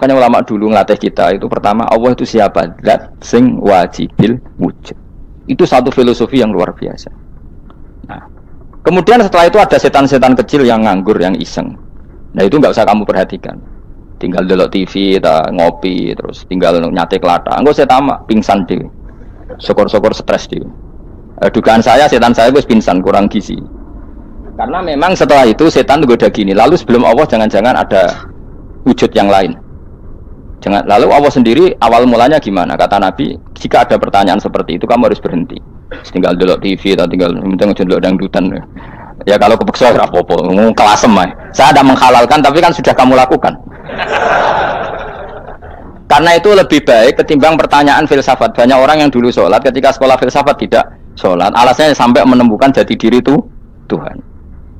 Makanya ulama dulu ngelatih kita itu pertama Allah itu siapa? Zat sing wajibil wujud. Itu satu filosofi yang luar biasa. Nah, kemudian setelah itu ada setan-setan kecil yang nganggur, yang iseng. Nah itu nggak usah kamu perhatikan. Tinggal delok TV, ngopi, terus tinggal nyate kelata. Enggak saya tamak, pingsan deh. Syukur-syukur stres deh. Dugaan saya setan saya gue pingsan, kurang gizi. Karena memang setelah itu setan goda gini. Lalu sebelum Allah jangan-jangan ada wujud yang lain. Jangan. Lalu Allah sendiri awal mulanya gimana? Kata Nabi, jika ada pertanyaan seperti itu kamu harus berhenti. Tinggal delok TV atau tinggal delok dangdutan. Ya kalau kepeksa ora apa-apa, kelasem ae. Saya ada menghalalkan tapi kan sudah kamu lakukan. Karena itu lebih baik ketimbang pertanyaan filsafat. Banyak orang yang dulu sholat ketika sekolah filsafat tidak sholat. Alasannya sampai menemukan jati diri itu Tuhan.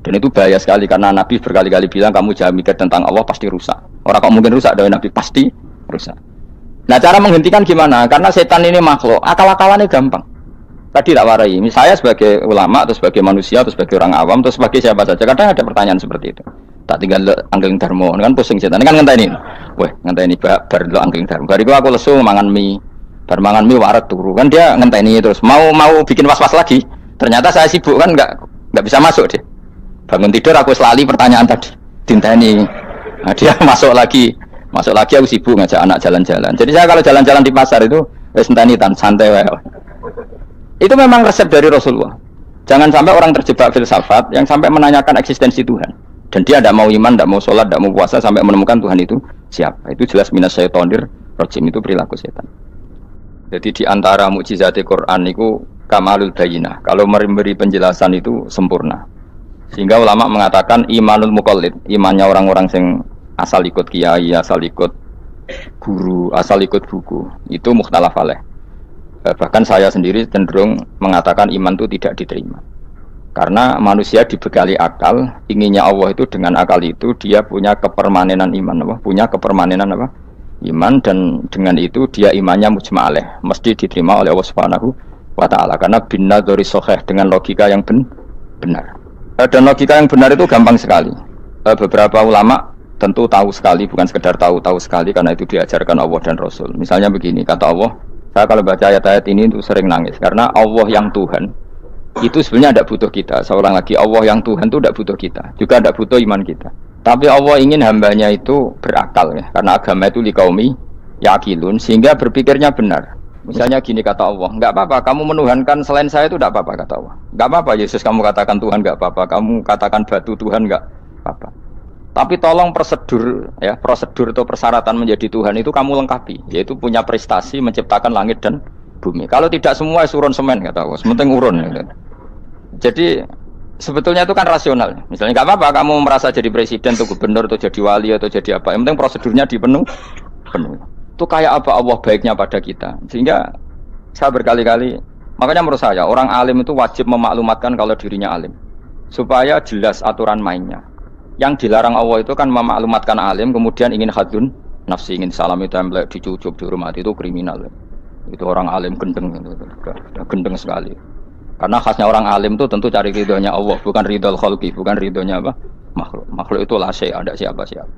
Dan itu bahaya sekali karena Nabi berkali-kali bilang kamu jangan mikir tentang Allah pasti rusak. Orang kok mungkin rusak dari Nabi pasti rusak. Nah cara menghentikan gimana? Karena setan ini makhluk, akal-akalannya gampang. Tadi tak warai, saya sebagai ulama atau sebagai manusia atau sebagai orang awam atau sebagai siapa saja kadang ada pertanyaan seperti itu. Tak tinggal angling darmo, kan pusing setan. Ini kan ngenteni. Weh, ngenteni bar lo angling darmo. Bariku aku lesu mangan mie. Bar mangan mie waret turu. Kan dia ngenteni terus mau bikin was-was lagi. Ternyata saya sibuk kan enggak bisa masuk dia. Bangun tidur aku selali pertanyaan tadi. Dinteni. Nah, dia masuk lagi aku sibuk ngajak anak jalan-jalan. Jadi saya kalau jalan-jalan di pasar itu wis enteni tan santai wae. Itu memang resep dari Rasulullah. Jangan sampai orang terjebak filsafat yang sampai menanyakan eksistensi Tuhan. Dan dia tidak mau iman, tidak mau sholat, tidak mau puasa sampai menemukan Tuhan itu siapa. Itu jelas minas syaitonir rajim, itu perilaku setan. Jadi di antara mukjizat Quran itu kamalul bayinah. Kalau memberi penjelasan itu sempurna. Sehingga ulama mengatakan imanul muqallid, imannya orang-orang yang asal ikut kiai, asal ikut guru, asal ikut buku, itu mukhtalaf alaih. Bahkan saya sendiri cenderung mengatakan iman itu tidak diterima. Karena manusia dibekali akal, inginnya Allah itu dengan akal itu dia punya kepermanenan iman, punya kepermanenan iman, dan dengan itu dia imannya mujma' alaih, mesti diterima oleh Allah Subhanahu wa taala karena bin nadzari shahih, dengan logika yang benar. Dan logika yang benar itu gampang sekali. Beberapa ulama tentu tahu sekali, bukan sekedar tahu sekali karena itu diajarkan Allah dan Rasul. Misalnya begini, kata Allah, saya kalau baca ayat-ayat ini itu sering nangis karena Allah yang Tuhan itu sebenarnya tidak butuh kita. Seorang lagi, Allah yang Tuhan itu tidak butuh kita, juga tidak butuh iman kita. Tapi Allah ingin hambanya itu berakal ya, karena agama itu liqaumi yaqilun, sehingga berpikirnya benar. Misalnya gini kata Allah, enggak apa-apa kamu menuhankan selain saya itu tidak apa-apa kata Allah. Enggak apa-apa Yesus kamu katakan Tuhan, enggak apa-apa kamu katakan batu Tuhan, enggak apa-apa. Tapi tolong prosedur atau persyaratan menjadi Tuhan itu kamu lengkapi, yaitu punya prestasi menciptakan langit dan bumi. Kalau tidak semua surun semen kata Allah, sementing urun. Ya. Jadi sebetulnya itu kan rasional. Misalnya nggak apa-apa kamu merasa jadi presiden atau gubernur atau jadi wali atau jadi apa, yang penting prosedurnya penuh. Itu kayak apa Allah baiknya pada kita. Sehingga saya berkali-kali, makanya menurut saya orang alim itu wajib memaklumatkan kalau dirinya alim, supaya jelas aturan mainnya. Yang dilarang Allah itu kan memaklumatkan alim, kemudian ingin hadun nafsi, ingin salami template, dicucuk, dihormati, itu kriminal. Itu orang alim gendeng, udah gendeng sekali. Karena khasnya orang alim itu tentu cari ridhonya Allah, bukan ridhol khalqi, bukan ridhonya makhluk. Makhluk itu la syai', ada siapa-siapa.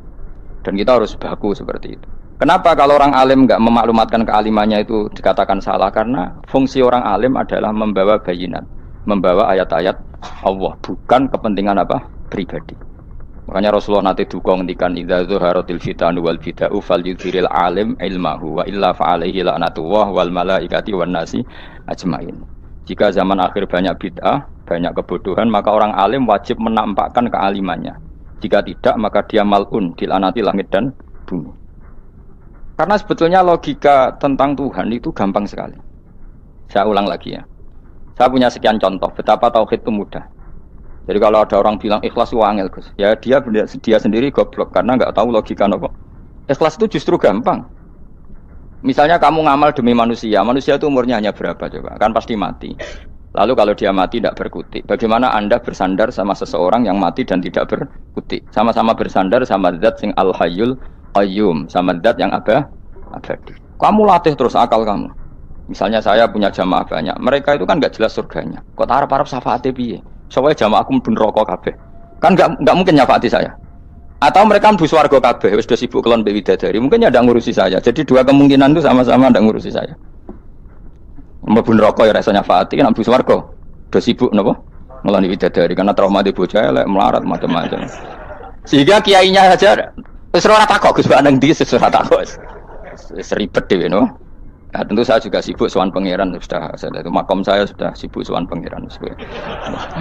Dan kita harus baku seperti itu. Kenapa kalau orang alim enggak memaklumatkan kealimannya itu dikatakan salah? Karena fungsi orang alim adalah membawa bayinat, membawa ayat-ayat Allah, bukan kepentingan pribadi. Makanya Rasulullah nanti duka ngendikan idza zuharatil fitanu wal bid'u falyudhiril alim ilmahu wa illa fa'alaihi la'natullah wal malaikati wan nasi ajmain. Jika zaman akhir banyak bid'ah, banyak kebodohan, maka orang alim wajib menampakkan kealimannya. Jika tidak, maka dia mal'un, dilaknati langit dan bumi. Karena sebetulnya logika tentang Tuhan itu gampang sekali. Saya ulang lagi ya. Saya punya sekian contoh betapa tauhid itu mudah. Jadi kalau ada orang bilang ikhlas itu angel, Gus, ya dia sendiri goblok karena nggak tahu logika apa. Ikhlas itu justru gampang. Misalnya kamu ngamal demi manusia itu umurnya hanya berapa coba? Kan pasti mati. Lalu kalau dia mati tidak berkutik, bagaimana Anda bersandar sama seseorang yang mati dan tidak berkutik? Sama-sama bersandar sama zat sing al-hayyul qayyum, sama zat yang abadi. Kamu latih terus akal kamu. Misalnya saya punya jamaah banyak, mereka itu kan nggak jelas surganya. Kok harap-harap syafaate piye? Soalnya jamaah aku pun rokok kabeh. Kan nggak mungkin nyafaati saya. Atau mereka mlebu swarga kabeh wis do sibuk kelon mbek widadari. Mungkin ya ndak ngurusi saya. Jadi dua kemungkinan itu sama-sama ndak ngurusi saya. Mlebu neraka ya rasanya fati kan mlebu swarga. Do sibuk napa? Ngeloni widadari karena trauma di bocah elek melarat macam-macam. Sehingga kiainya saja wis ora takok Gus Pak nang ndi wis ora takok. Wis ribet dhewe no. Nah, tentu saya juga sibuk sowan pangeran sudah itu makom saya sudah sibuk sowan pangeran.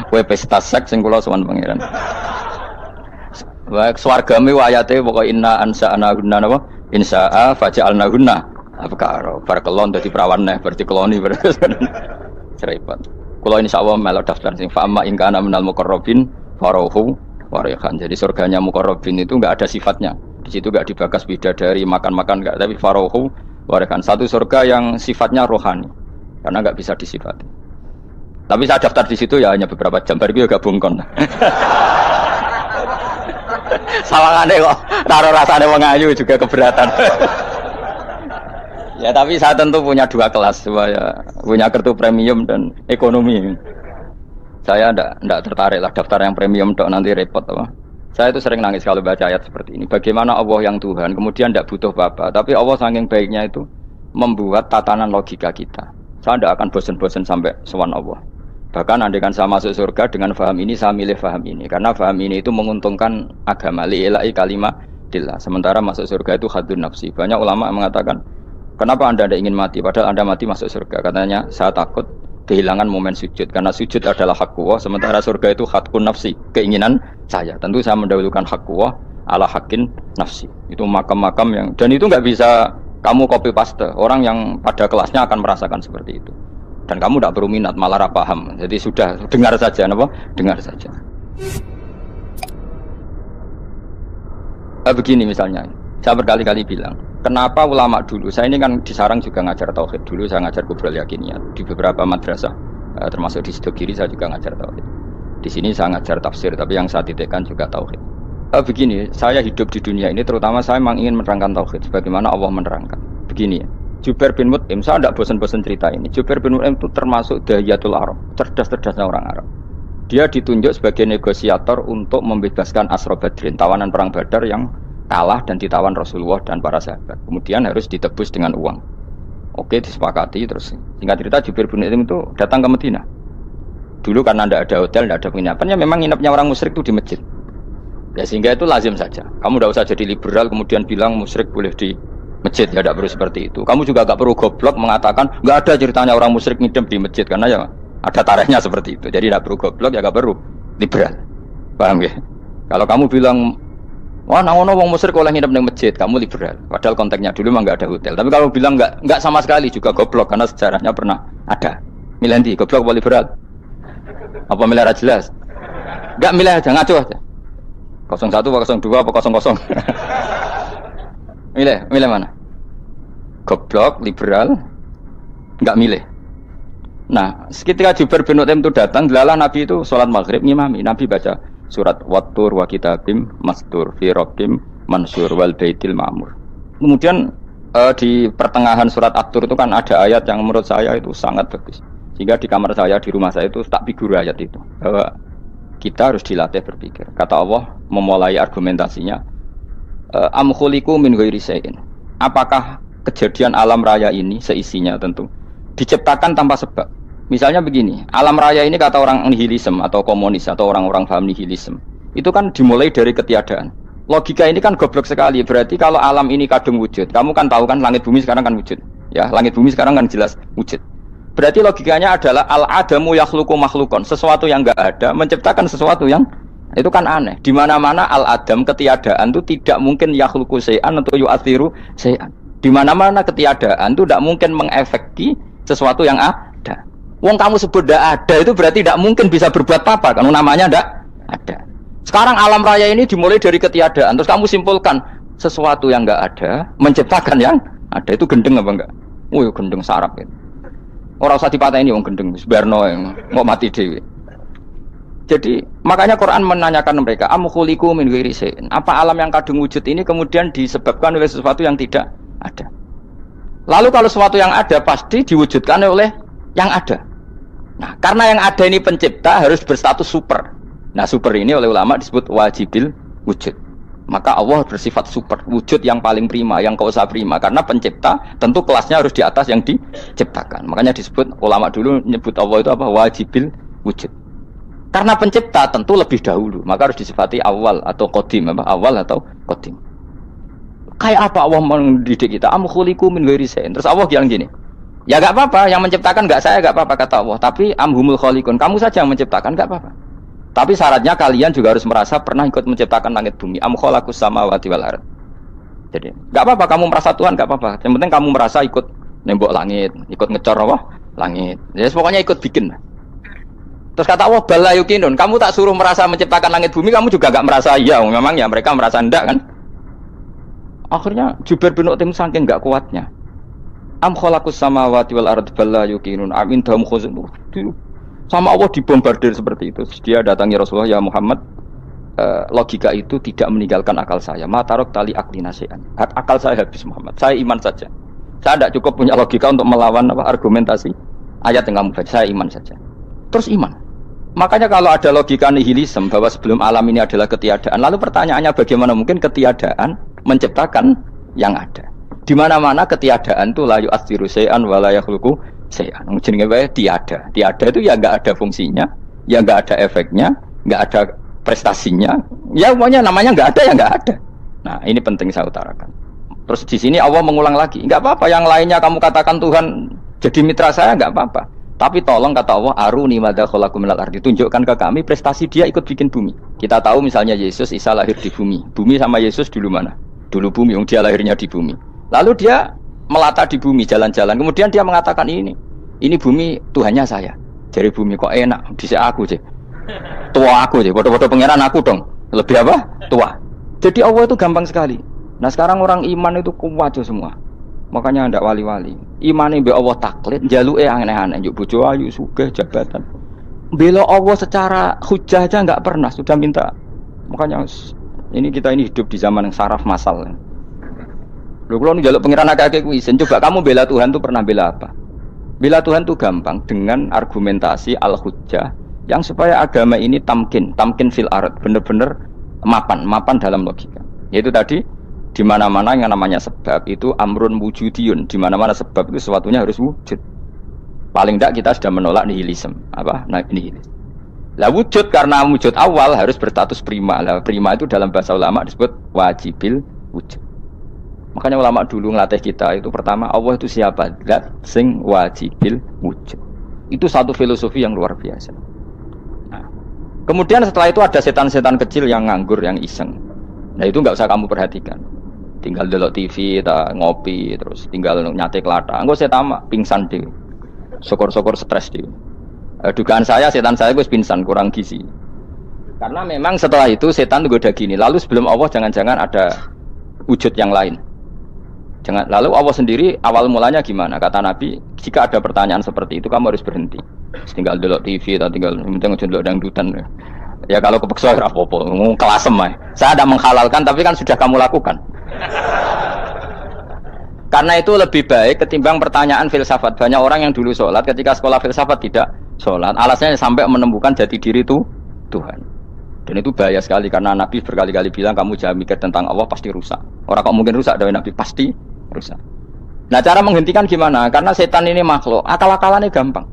Kowe pesta seks sing kula sowan pangeran. Baik swargane ayate pokoke inna ansa'na napa insa'a faja'alnahunna abkara bar kelon dadi perawan neh berarti keloni repot. Kula insyaallah melok daftar sing fa amma in kana minal muqarrabin farohu warihan. Jadi surganya muqarrabin itu enggak ada sifatnya. Di situ enggak dibakas bidadari makan-makan enggak, tapi farohu warihan. Satu surga yang sifatnya rohani karena enggak bisa disifati. Tapi saya daftar di situ ya hanya beberapa jam baru juga bungkon. Sawangane kok karo rasane wong ayu juga keberatan. Ya tapi saya tentu punya dua kelas, punya kartu premium dan ekonomi. Saya ndak tertarik lah daftar yang premium dok nanti repot apa. Saya itu sering nangis kalau baca ayat seperti ini. Bagaimana Allah yang Tuhan kemudian ndak butuh apa-apa, tapi Allah saking baiknya itu membuat tatanan logika kita. Saya ndak akan bosan-bosan sampai sowan Allah. Bahkan andaikan saya masuk surga dengan faham ini, saya milih faham ini. Karena faham ini itu menguntungkan agama. Li'ilai kalimatillah. Sementara masuk surga itu hadun nafsi. Banyak ulama mengatakan, kenapa anda tidak ingin mati? Padahal anda mati masuk surga. Katanya, saya takut kehilangan momen sujud. Karena sujud adalah hak Allah. Sementara surga itu hakun nafsi. Keinginan saya. Tentu saya mendahulukan hak Allah ala hakin nafsi. Itu makam-makam yang... Dan itu nggak bisa kamu copy paste. Orang yang pada kelasnya akan merasakan seperti itu. Dan kamu tidak perlu minat, malah paham. Jadi sudah dengar saja, apa? Dengar saja. Begini misalnya, saya berkali-kali bilang, kenapa ulama dulu? Saya ini kan di sarang juga ngajar tauhid dulu, saya ngajar kubrul yakiniyat di beberapa madrasah, termasuk di Sidogiri saya juga ngajar tauhid. Di sini saya ngajar tafsir, tapi yang saya titikkan juga tauhid. Begini, saya hidup di dunia ini, terutama saya memang ingin menerangkan tauhid, sebagaimana Allah menerangkan. Begini ya. Jubair bin Mut'im, saya tidak bosan-bosan cerita ini. Jubair bin Mut'im itu termasuk Dahiyatul Arab, cerdas-cerdasnya orang Arab. Dia ditunjuk sebagai negosiator untuk membebaskan Asra Badrin, tawanan perang Badar yang kalah dan ditawan Rasulullah dan para sahabat. Kemudian harus ditebus dengan uang. Oke, disepakati terus. Singkat cerita, Jubair bin Mut'im itu datang ke Madinah. Dulu karena tidak ada hotel, tidak ada penginapan, ya memang nginapnya orang musyrik itu di masjid. Ya sehingga itu lazim saja. Kamu tidak usah jadi liberal kemudian bilang musyrik boleh di masjid, ya tidak perlu seperti itu. Kamu juga gak perlu goblok mengatakan nggak ada ceritanya orang musyrik ngidam di masjid, karena ya ada tariknya seperti itu. Jadi tidak perlu goblok, ya gak perlu liberal. Paham ya? Kalau kamu bilang wah nangono wong musyrik oleh ngidam di masjid, kamu liberal. Padahal konteksnya dulu memang nggak ada hotel. Tapi kalau bilang nggak sama sekali juga goblok, karena sejarahnya pernah ada. Milih ndi, goblok apa liberal? Apa milih jelas? Nggak milih aja, ngaco aja. 01 apa 02 apa 00. Milih mana? Goblok, liberal, nggak milih. Nah, ketika Jubair bin Mut'im itu datang, delalah Nabi itu sholat maghrib ngimami. Nabi baca surat Wattur wa kitabim mastur fi rabbim mansur wal baitil ma'mur. Kemudian di pertengahan surat At-Tur itu kan ada ayat yang menurut saya itu sangat bagus. Sehingga di kamar saya, di rumah saya itu tak figur ayat itu. Bahwa kita harus dilatih berpikir. Kata Allah memulai argumentasinya. Am khuliqu min ghairi syai'in. Apakah kejadian alam raya ini seisinya tentu diciptakan tanpa sebab? Misalnya begini, alam raya ini kata orang nihilisme atau komunis atau orang-orang paham nihilisme, itu kan dimulai dari ketiadaan. Logika ini kan goblok sekali. Berarti kalau alam ini kadung wujud, kamu kan tahu kan langit bumi sekarang kan wujud. Ya, langit bumi sekarang kan jelas wujud. Berarti logikanya adalah al-adamu yakhluqu makhlukon, sesuatu yang enggak ada menciptakan sesuatu yang itu kan aneh. Di mana-mana al-adam ketiadaan itu tidak mungkin yakhluqu syai'an atau yu'athiru syai'an. Di mana-mana ketiadaan itu tidak mungkin mengefeki sesuatu yang ada. Wong kamu sebut tidak ada itu berarti tidak mungkin bisa berbuat apa kan namanya tidak ada. Sekarang alam raya ini dimulai dari ketiadaan, terus kamu simpulkan sesuatu yang enggak ada menciptakan yang ada. Itu gendeng apa enggak? Oh, gendeng sarap itu. Orang usah dipatahin wong gendeng, sebarno yang mau mati dewe. Jadi makanya Quran menanyakan mereka, am khuliqu min ghairi syai'in. Apa alam yang kadung wujud ini kemudian disebabkan oleh sesuatu yang tidak ada? Lalu kalau sesuatu yang ada pasti diwujudkan oleh yang ada. Nah, karena yang ada ini pencipta harus berstatus super. Nah, super ini oleh ulama disebut wajibil wujud. Maka Allah bersifat super, wujud yang paling prima, yang kausa prima. Karena pencipta tentu kelasnya harus di atas yang diciptakan. Makanya disebut ulama dulu nyebut Allah itu apa? Wajibil wujud. Karena pencipta tentu lebih dahulu, maka harus disifati awal atau qadim, apa? Awal atau qadim. Kayak apa Allah mendidik kita? Am khuliqu min ghairi syai'in. Terus Allah bilang gini, ya enggak apa-apa, yang menciptakan enggak saya, enggak apa-apa kata Allah. Tapi amhumul khaliqun, kamu saja yang menciptakan, enggak apa-apa. Tapi syaratnya kalian juga harus merasa pernah ikut menciptakan langit bumi. Am khalaqus samawati wal ardh. Jadi, enggak apa-apa kamu merasa Tuhan, enggak apa-apa. Yang penting kamu merasa ikut nembok langit, ikut ngecor apa? Langit. Ya pokoknya ikut bikin. Terus kata Allah, bala yukinun, kamu tak suruh merasa menciptakan langit bumi, kamu juga enggak merasa iya. Memang ya mereka merasa enggak kan? Akhirnya Jubair bin Mut'im saking enggak kuatnya. Am khalaqus samawati wal ardh bala yukinun. Am indahum khuzun. Sama Allah dibombardir seperti itu. Dia datangi Rasulullah, ya Muhammad, logika itu tidak meninggalkan akal saya. Matarok tali akli nasihan. Akal saya habis Muhammad. Saya iman saja. Saya tidak cukup punya logika untuk melawan argumentasi ayat yang kamu baca. Saya iman saja. Terus iman. Makanya kalau ada logika nihilisme bahwa sebelum alam ini adalah ketiadaan, lalu pertanyaannya bagaimana mungkin ketiadaan menciptakan yang ada? Di mana-mana ketiadaan itu la yu'atsiru syai'an wa la yakhluqu syai'an. Jenenge wae tiada. Tiada itu ya enggak ada fungsinya, ya enggak ada efeknya, enggak ada prestasinya. Ya pokoknya namanya enggak ada ya enggak ada. Nah, ini penting saya utarakan. Terus di sini Allah mengulang lagi, enggak apa-apa yang lainnya kamu katakan Tuhan jadi mitra saya enggak apa-apa. Tapi tolong kata Allah, aruni madza khalaqu minal ardi, tunjukkan ke kami prestasi dia ikut bikin bumi. Kita tahu misalnya Yesus, Isa lahir di bumi. Bumi sama Yesus dulu mana? Dulu bumi, dia lahirnya di bumi. Lalu dia melata di bumi, jalan-jalan. Kemudian dia mengatakan ini bumi Tuhannya saya. Jadi bumi kok enak, dhisik aku sih. Tua aku sih, bodoh-bodoh pangeran aku dong. Lebih apa? Tua. Jadi Allah itu gampang sekali. Nah sekarang orang iman itu kuat semua. Makanya ndak wali-wali. Imane mbek Allah taklid, njaluke aneh-aneh, njuk bojo ayu, sugih, jabatan. Bela Allah secara hujah aja enggak pernah, sudah minta. Makanya ini kita ini hidup di zaman yang saraf masal. Lho kula njaluk pangeran akeh-akeh kuwi, coba kamu bela Tuhan tuh pernah bela apa? Bela Tuhan tuh gampang dengan argumentasi al-hujjah yang supaya agama ini tamkin fil ard, bener-bener mapan dalam logika. Yaitu tadi di mana-mana yang namanya sebab itu amrun wujudiyun, di mana-mana sebab itu sesuatunya harus wujud. Paling tidak kita sudah menolak nihilisme. Apa? Nah, nihilisme. Lah wujud karena wujud awal harus berstatus prima. Lah prima itu dalam bahasa ulama disebut wajibil wujud. Makanya ulama dulu ngelatih kita itu pertama Allah itu siapa? Zat sing wajibil wujud. Itu satu filosofi yang luar biasa. Nah, kemudian setelah itu ada setan-setan kecil yang nganggur, yang iseng. Nah itu nggak usah kamu perhatikan. Tinggal delok TV, ngopi, terus tinggal nyate kelata. Engko setama pingsan dhewe. Syukur-syukur stres dhewe. Dugaan saya setan saya wis pingsan, kurang gizi. Karena memang setelah itu setan goda gini. Lalu sebelum Allah jangan-jangan ada wujud yang lain. Jangan. Lalu Allah sendiri awal mulanya gimana? Kata Nabi, jika ada pertanyaan seperti itu kamu harus berhenti. Tinggal delok TV atau tinggal delok dangdutan. Ya kalau kepeksa ora apa-apa, kelasem ae. Saya ada menghalalkan tapi kan sudah kamu lakukan. Karena itu lebih baik ketimbang pertanyaan filsafat. Banyak orang yang dulu sholat ketika sekolah filsafat tidak sholat. Alasannya sampai menemukan jati diri itu Tuhan. Dan itu bahaya sekali karena Nabi berkali-kali bilang kamu jangan mikir tentang Allah pasti rusak. Orang kok mungkin rusak dari Nabi pasti rusak. Nah cara menghentikan gimana? Karena setan ini makhluk, akal-akalannya gampang.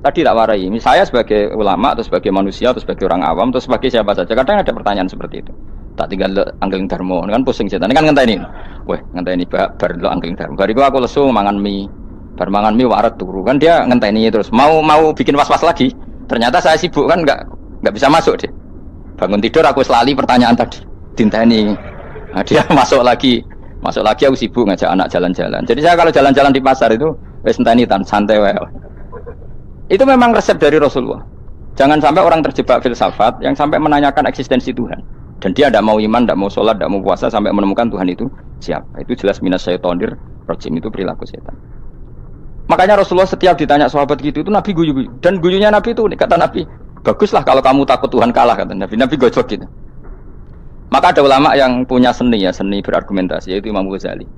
Tadi tak warai, saya sebagai ulama atau sebagai manusia atau sebagai orang awam atau sebagai siapa saja kadang ada pertanyaan seperti itu. Tak tinggal anggeling dharma, kan pusing setan. Ini kan ngenteni. Weh, ngenteni bar lo anggeling dharma. Bariku aku lesu mangan mie. Bar mangan mie waret turu. Kan dia ngenteni terus. Mau bikin was-was lagi. Ternyata saya sibuk kan enggak bisa masuk deh. Bangun tidur aku selali pertanyaan tadi. Dinteni. Nah, dia masuk lagi aku sibuk ngajak anak jalan-jalan. Jadi saya kalau jalan-jalan di pasar itu wis enteni tan santai wae. Itu memang resep dari Rasulullah. Jangan sampai orang terjebak filsafat yang sampai menanyakan eksistensi Tuhan. Dan dia tidak mau iman, tidak mau sholat, tidak mau puasa sampai menemukan Tuhan itu siapa. Itu jelas minas syaitonir rajim, itu perilaku setan. Makanya Rasulullah setiap ditanya sahabat gitu itu Nabi guyu-guyu. Dan guyunya Nabi itu kata Nabi, baguslah kalau kamu takut Tuhan kalah kata Nabi. Nabi gojok gitu. Maka ada ulama yang punya seni berargumentasi yaitu Imam Ghazali.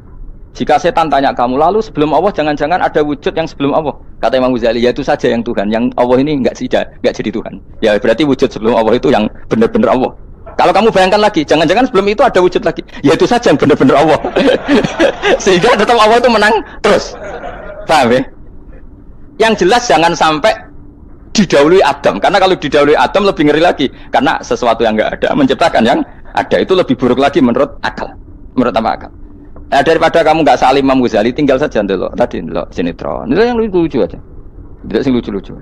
Jika setan tanya kamu, lalu sebelum Allah jangan-jangan ada wujud yang sebelum Allah. Kata Imam Ghazali, ya itu saja yang Tuhan. Yang Allah ini enggak jadi Tuhan. Ya berarti wujud sebelum Allah itu yang benar-benar Allah. Kalau kamu bayangkan lagi, jangan-jangan sebelum itu ada wujud lagi. Ya itu saja yang benar-benar Allah. Sehingga tetap Allah itu menang terus. Paham ya? Yang jelas jangan sampai didahului Adam. Karena kalau didahului Adam lebih ngeri lagi. Karena sesuatu yang enggak ada menciptakan yang ada itu lebih buruk lagi menurut akal. Menurut apa akal? Nah, daripada kamu nggak salim Imam Ghazali, tinggal saja ndelok tadi ndelok sinetron. Itu yang lucu aja. Tidak sing lucu-lucu.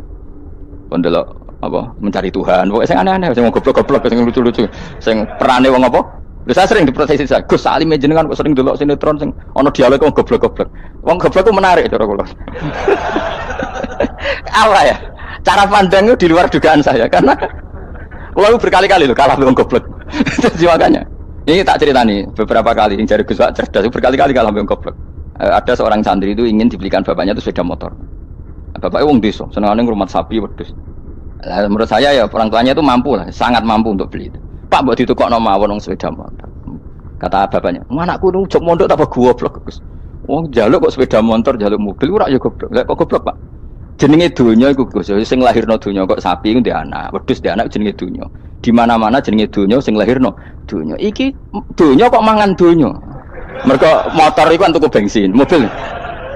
Ndelok apa mencari Tuhan. Pokoknya sing aneh-aneh, sing goblok-goblok, sing lucu-lucu, sing perane wong apa? Lha saya sering diprotes saya. Gus Salim jenengan kok sering ndelok sinetron sing ana dialog wong goblok-goblok. Wong goblok ku menarik cara kula. Apa ya? Cara pandang itu di luar dugaan saya karena kula berkali-kali lho kalah wong goblok. Jadi makanya ini tak cerita nih beberapa kali yang jari Gus Wak cerdas berkali-kali kalah wong goblok. Ada seorang santri itu ingin dibelikan bapaknya itu sepeda motor. Bapaknya wong desa, senengane ngrumat sapi wedhus. Lah menurut saya ya orang tuanya itu mampu lah, sangat mampu untuk beli itu. Pak mbok ditukokno mawon wong sepeda motor. Kata bapaknya, "Anakku nu jok mondok tak goblok, Gus. Wong njaluk kok sepeda motor, njaluk mobil ora ya goblok. Lah kok goblok, Pak? Jenenge donya iku Gus, sing lahirno donya kok sapi iku ndek anak, wedhus ndek anak jenenge donya. Di mana-mana jenenge donya sing lahirno donya. Iki donya kok mangan donya. Mergo motor iku kan tuku bensin, mobil.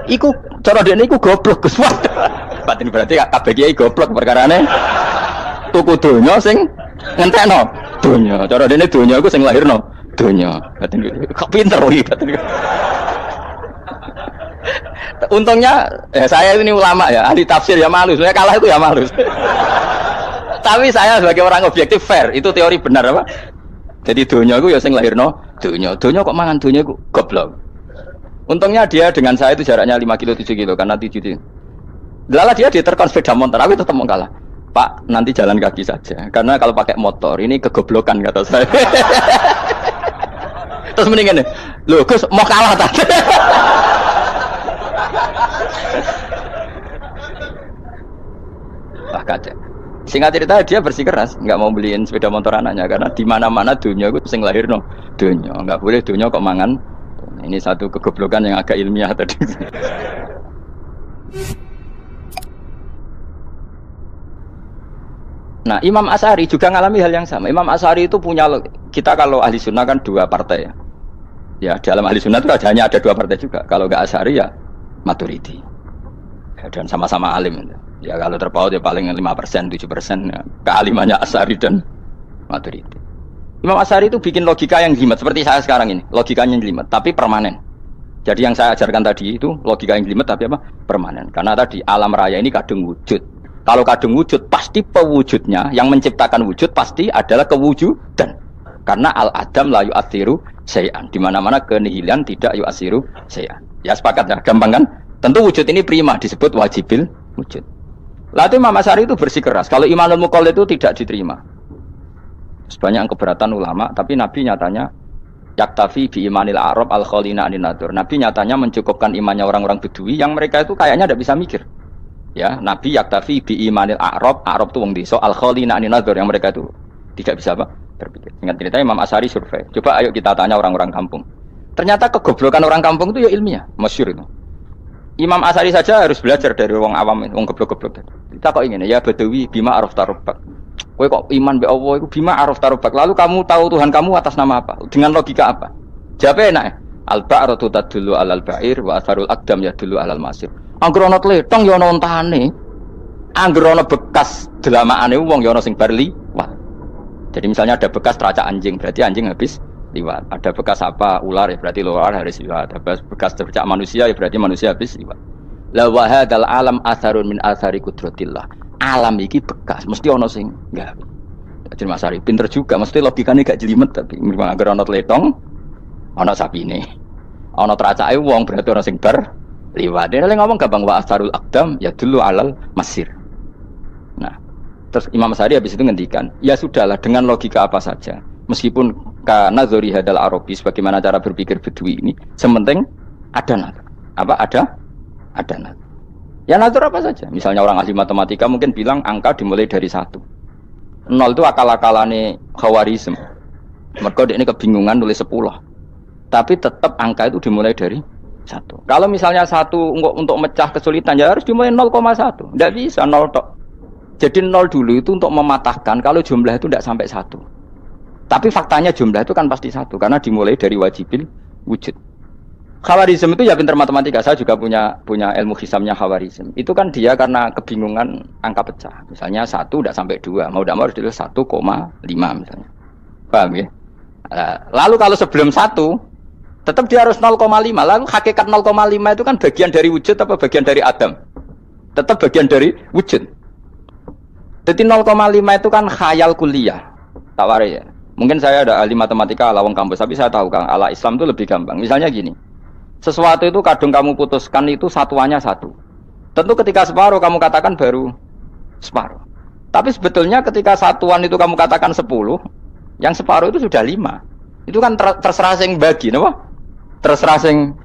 Iku cara dekne iku goblok Gus. Batin berarti kabeh kiai goblok perkarane tuku donya sing ngentekno donya. Cara dekne donya iku sing lahirno donya. Batin kok pinter iki batin. Untungnya saya ini ulama ya, ahli tafsir ya malu. Saya kalah itu ya malu. Tapi saya sebagai orang objektif fair, itu teori benar apa? Jadi donya iku ya sing lahirno donya. Donya kok mangan donya iku goblok. Untungnya dia dengan saya itu jaraknya 5 kilo 7 kilo karena 7 kilo. Lala dia diterkon sepeda motor, tapi tetap mau kalah. Pak, nanti jalan kaki saja. Karena kalau pakai motor ini kegoblokan kata saya. Terus mendingan nih, loh Gus mau kalah tadi. Wah kacau. Singkat cerita dia bersikeras, nggak mau beliin sepeda motor anaknya karena di mana-mana dunia itu sing lahir no dunia, nggak boleh dunia kok mangan. Ini satu kegoblokan yang agak ilmiah tadi. Nah, Imam Asy'ari juga ngalami hal yang sama. Imam Asy'ari itu punya, kita kalau ahli sunnah kan 2 partai ya. Ya, dalam ahli sunnah itu hanya ada 2 partai juga. Kalau nggak Asy'ari ya Maturidi. Ya, dan sama-sama alim. Ya kalau terpaut ya paling 5%, 7% ya. Kealimannya Asy'ari dan Maturidi. Imam Asy'ari itu bikin logika yang jelimet seperti saya sekarang ini. Logikanya jelimet tapi permanen. Jadi yang saya ajarkan tadi itu logika yang jelimet tapi apa? Permanen. Karena tadi alam raya ini kadung wujud. Kalau kadung wujud pasti pewujudnya yang menciptakan wujud pasti adalah kewujudan. Karena al-adam la yu'athiru syai'an. Di mana-mana kenihilan tidak yu'athiru syai'an. Ya sepakat ya, gampang kan? Tentu wujud ini prima disebut wajibil wujud. Lalu Imam Asy'ari itu bersikeras kalau imanul muqallid itu tidak diterima. Sebanyak keberatan ulama, tapi Nabi nyatanya yaktafi bi imanil Arab al-khalina anin nadur. Nabi nyatanya mencukupkan imannya orang-orang Bedui yang mereka itu kayaknya tidak bisa mikir. Ya, Nabi yaktafi bi imanil Arab itu wong desa al-khalina anin nadur yang mereka itu tidak bisa apa? Berpikir. Ingat cerita Imam Asy'ari survei. Coba ayo kita tanya orang-orang kampung. Ternyata kegoblokan orang kampung itu ya ilmiah, masyhur itu. Imam Asy'ari saja harus belajar dari wong awam, wong goblok-goblok. Kita kok ingin ya Badawi bima araf tarubbak. Kowe kok iman be Allah iku bima araf tarubbak. Lalu kamu tahu Tuhan kamu atas nama apa? Dengan logika apa? Jawabnya enak. Al-ba'ratu tadullu 'alal ba'ir wa atharul aqdam yadullu 'alal masir. Angger ana tletong ya ana ontane. Angger ana bekas delamaane wong ya ana sing bar liwat. Jadi misalnya ada bekas teracak anjing, berarti anjing habis liwat. Ada bekas apa ular ya berarti ular harus liwat. Ada bekas tercak manusia ya berarti manusia habis liwat. La wa hadzal alam atharun min athari qudratillah. Alam iki bekas mesti ana sing gawe. Jadi Mas Ari pinter juga, mesti logikane gak jelimet tapi memang agar ana tletong ana sapine. Ana teracake wong berarti ana sing bar liwat. Dene ngomong gampang wa atharul aqdam ya dulu alal masir. Nah, terus Imam Asy'ari habis itu ngendikan, ya sudahlah dengan logika apa saja. Meskipun karena zori hadal Arabi sebagaimana cara berpikir Bedui ini, sementing ada nazar. Apa ada nazar. Ya nazar apa saja. Misalnya orang ahli matematika mungkin bilang angka dimulai dari 1. 0 itu akal-akalane Khawarizm. Mergo ini kebingungan nulis 10. Tapi tetap angka itu dimulai dari 1. Kalau misalnya 1 untuk mecah kesulitan ya harus dimulai 0,1. Tidak bisa 0 tok. Jadi 0 dulu itu untuk mematahkan kalau jumlah itu tidak sampai 1. Tapi faktanya jumlah itu kan pasti satu karena dimulai dari wajibil wujud. Khawarizm itu ya pintar matematika. Saya juga punya ilmu hisamnya Khawarizm. Itu kan dia karena kebingungan angka pecah. Misalnya 1 tidak sampai 2, mau tidak mau harus ditulis 1,5 misalnya. Paham ya? Lalu kalau sebelum 1 tetap dia harus 0,5. Lalu hakikat 0,5 itu kan bagian dari wujud apa bagian dari Adam? Tetap bagian dari wujud. Jadi 0,5 itu kan khayal kuliah. Tak warai ya. Mungkin saya ada ahli matematika ala wong kampus, tapi saya tahu Kang, ala Islam itu lebih gampang. Misalnya gini. Sesuatu itu kadang kamu putuskan itu satuannya 1. Tentu ketika separuh kamu katakan baru separuh. Tapi sebetulnya ketika satuan itu kamu katakan 10, yang separuh itu sudah 5. Itu kan terserah sing bagi, napa? Terserah sing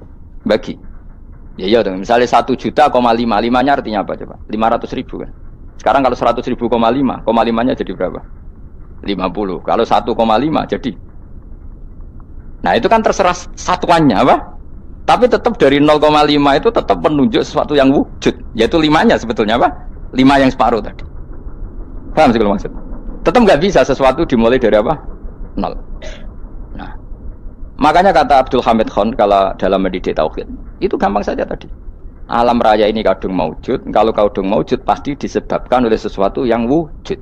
bagi. Ya iya dong, misalnya 1 juta, 5-nya artinya apa coba? 500 ribu kan. Sekarang kalau 100 ribu, 5-nya jadi berapa? 50. Kalau 1,5 jadi. Nah itu kan terserah satuannya apa? Tapi tetap dari 0,5 itu tetap menunjuk sesuatu yang wujud, yaitu 5-nya sebetulnya apa? 5 yang separuh tadi. Paham sih kalau maksud? Tetap nggak bisa sesuatu dimulai dari apa? 0. Nah, makanya kata Abdul Hamid Khan kalau dalam mendidik tauhid, itu gampang saja tadi. Alam raya ini kadung maujud, kalau kadung maujud pasti disebabkan oleh sesuatu yang wujud.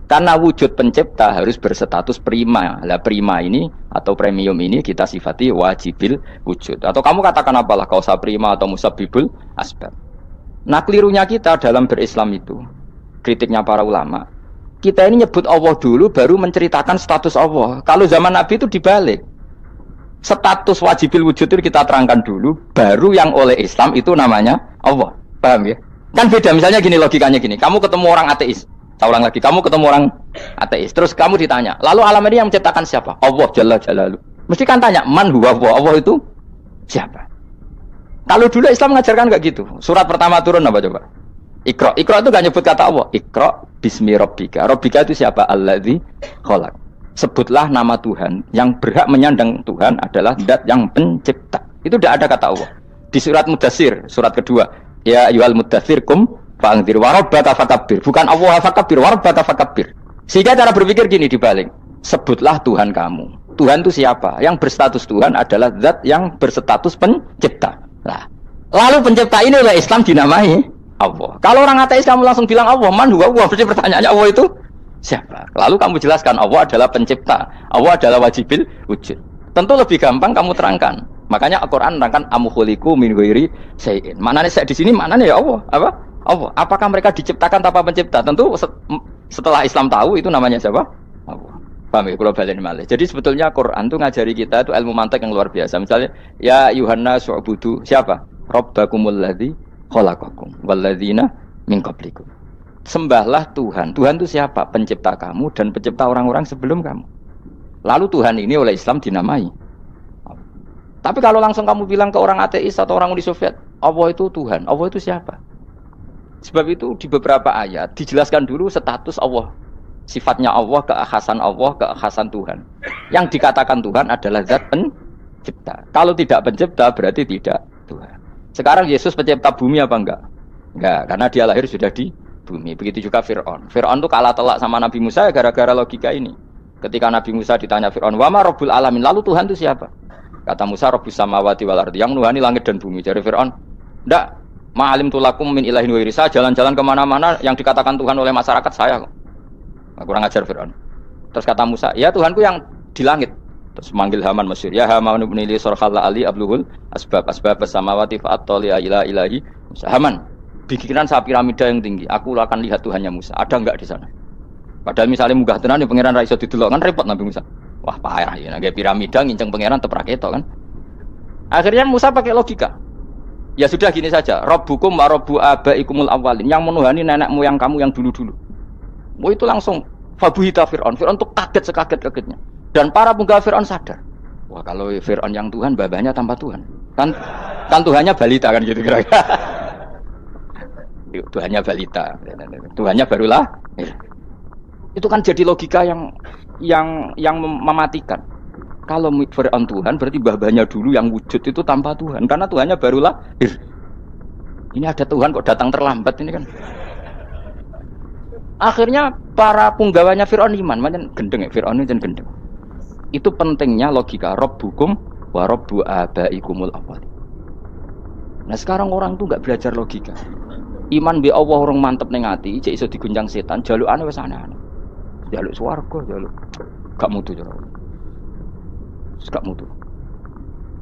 Karena wujud pencipta harus berstatus prima. Lah prima ini atau premium ini kita sifati wajibil wujud. Atau kamu katakan apalah kausa prima atau musabbibul asbab. Nah kelirunya kita dalam berislam itu, kritiknya para ulama, kita ini nyebut Allah dulu baru menceritakan status Allah. Kalau zaman Nabi itu dibalik. Status wajibil wujud itu kita terangkan dulu, baru yang oleh Islam itu namanya Allah. Paham ya? Kan beda, misalnya gini logikanya gini, kamu ketemu orang ateis. Saya ulang lagi, kamu ketemu orang ateis, terus kamu ditanya, lalu alam ini yang menciptakan siapa? Allah Jalla Jalaluh. Mesti kan tanya, man huwa Allah itu siapa? Kalau dulu Islam mengajarkan enggak gitu. Surat pertama turun apa coba? Iqra. Iqra itu enggak nyebut kata Allah. Iqra bismi rabbika. Rabbika itu siapa? Alladzi khalaq. Sebutlah nama Tuhan. Yang berhak menyandang Tuhan adalah zat yang pencipta. Itu tidak ada kata Allah. Di surat Mudatsir, surat kedua, ya ayyuhal mudatsir kum fa'anzir wa rabbaka fakabbir. Bukan Allah fakabbir, wa rabbaka fakabbir. Sehingga cara berpikir gini dibalik. Sebutlah Tuhan kamu. Tuhan itu siapa? Yang berstatus Tuhan adalah zat yang berstatus pencipta. Nah, lalu pencipta ini oleh Islam dinamai Allah. Kalau orang ateis kamu langsung bilang Allah, man huwa Allah. Berarti pertanyaannya Allah itu siapa? Lalu kamu jelaskan Allah adalah pencipta. Allah adalah wajibil wujud. Tentu lebih gampang kamu terangkan. Makanya Al-Qur'an menerangkan amkhuliqu min ghairi syai'in. Maknanya saya di sini maknanya ya Allah. Apa? Allah. Apakah mereka diciptakan tanpa pencipta? Tentu setelah Islam tahu itu namanya siapa? Allah. Paham ya? Kalau balen malih. Jadi sebetulnya Quran itu ngajari kita itu ilmu mantik yang luar biasa. Misalnya ya Yuhanna su'budu siapa? Rabbakumul ladzi khalaqakum walladzina min qablikum. Sembahlah Tuhan. Tuhan itu siapa? Pencipta kamu dan pencipta orang-orang sebelum kamu. Lalu Tuhan ini oleh Islam dinamai. Tapi kalau langsung kamu bilang ke orang ateis atau orang Uni Soviet, Allah itu Tuhan. Allah itu siapa? Sebab itu di beberapa ayat dijelaskan dulu status Allah. Sifatnya Allah, keakhasan Tuhan. Yang dikatakan Tuhan adalah zat pencipta. Kalau tidak pencipta berarti tidak Tuhan. Sekarang Yesus pencipta bumi apa enggak? Enggak, karena dia lahir sudah di bumi. Begitu juga Fir'aun. Fir'aun itu kalah telak sama Nabi Musa ya gara-gara logika ini. Ketika Nabi Musa ditanya Fir'aun, "Wa ma rabbul alamin?" Lalu Tuhan itu siapa? Kata Musa, Rabbus samawati wal ardi, yang nuhani langit dan bumi. Jadi Fir'aun, "Enggak, ma'alim tulakum min ilahin wa irisa." Jalan-jalan kemana-mana yang dikatakan Tuhan oleh masyarakat saya kok. Kurang ajar Fir'aun. Terus kata Musa, "Ya Tuhanku yang di langit." Terus manggil Haman Mesir, "Ya Haman ibn li sarhal ali abluhul asbab samawati fa'atoli ila ilahi." Musa, "Haman, bikinan saya piramida yang tinggi, aku akan lihat Tuhannya Musa. Ada enggak di sana?" Padahal misalnya munggah tenan pangeran ra iso didelok kan repot Nabi Musa. Wah parah ya, nggak piramida nginceng pangeran teprak itu kan. Akhirnya Musa pakai logika. Ya sudah gini saja, Rabbukum wa rabbu abaikumul awwalin, yang menuhani nenek moyang kamu yang dulu-dulu. Mau itu langsung fabuhita Fir'aun. Fir'aun tuh kaget sekaget-kagetnya. Dan para penggawa Fir'aun sadar. Wah kalau Fir'aun yang Tuhan, babanya tanpa Tuhan. Kan Tuhannya balita kan gitu kira-kira. Tuhannya balita. Tuhannya barulah. Itu kan jadi logika yang mematikan. Kalau Fir'aun Tuhan berarti babanya dulu yang wujud itu tanpa Tuhan, karena Tuhannya baru lahir. Ini ada Tuhan kok datang terlambat ini kan. Akhirnya para penggawanya Fir'aun iman, macam gendeng ya Fir'aun itu gendeng. Itu pentingnya logika Rabbukum wa Rabbu abaikumul awwal. Nah sekarang orang tuh nggak belajar logika. Iman bi Allah orang mantep ning ati, cek iso digoncang setan, jalukane wis aneh-aneh. Jaluk swarga, jaluk gak mutu cara. Gak mutu.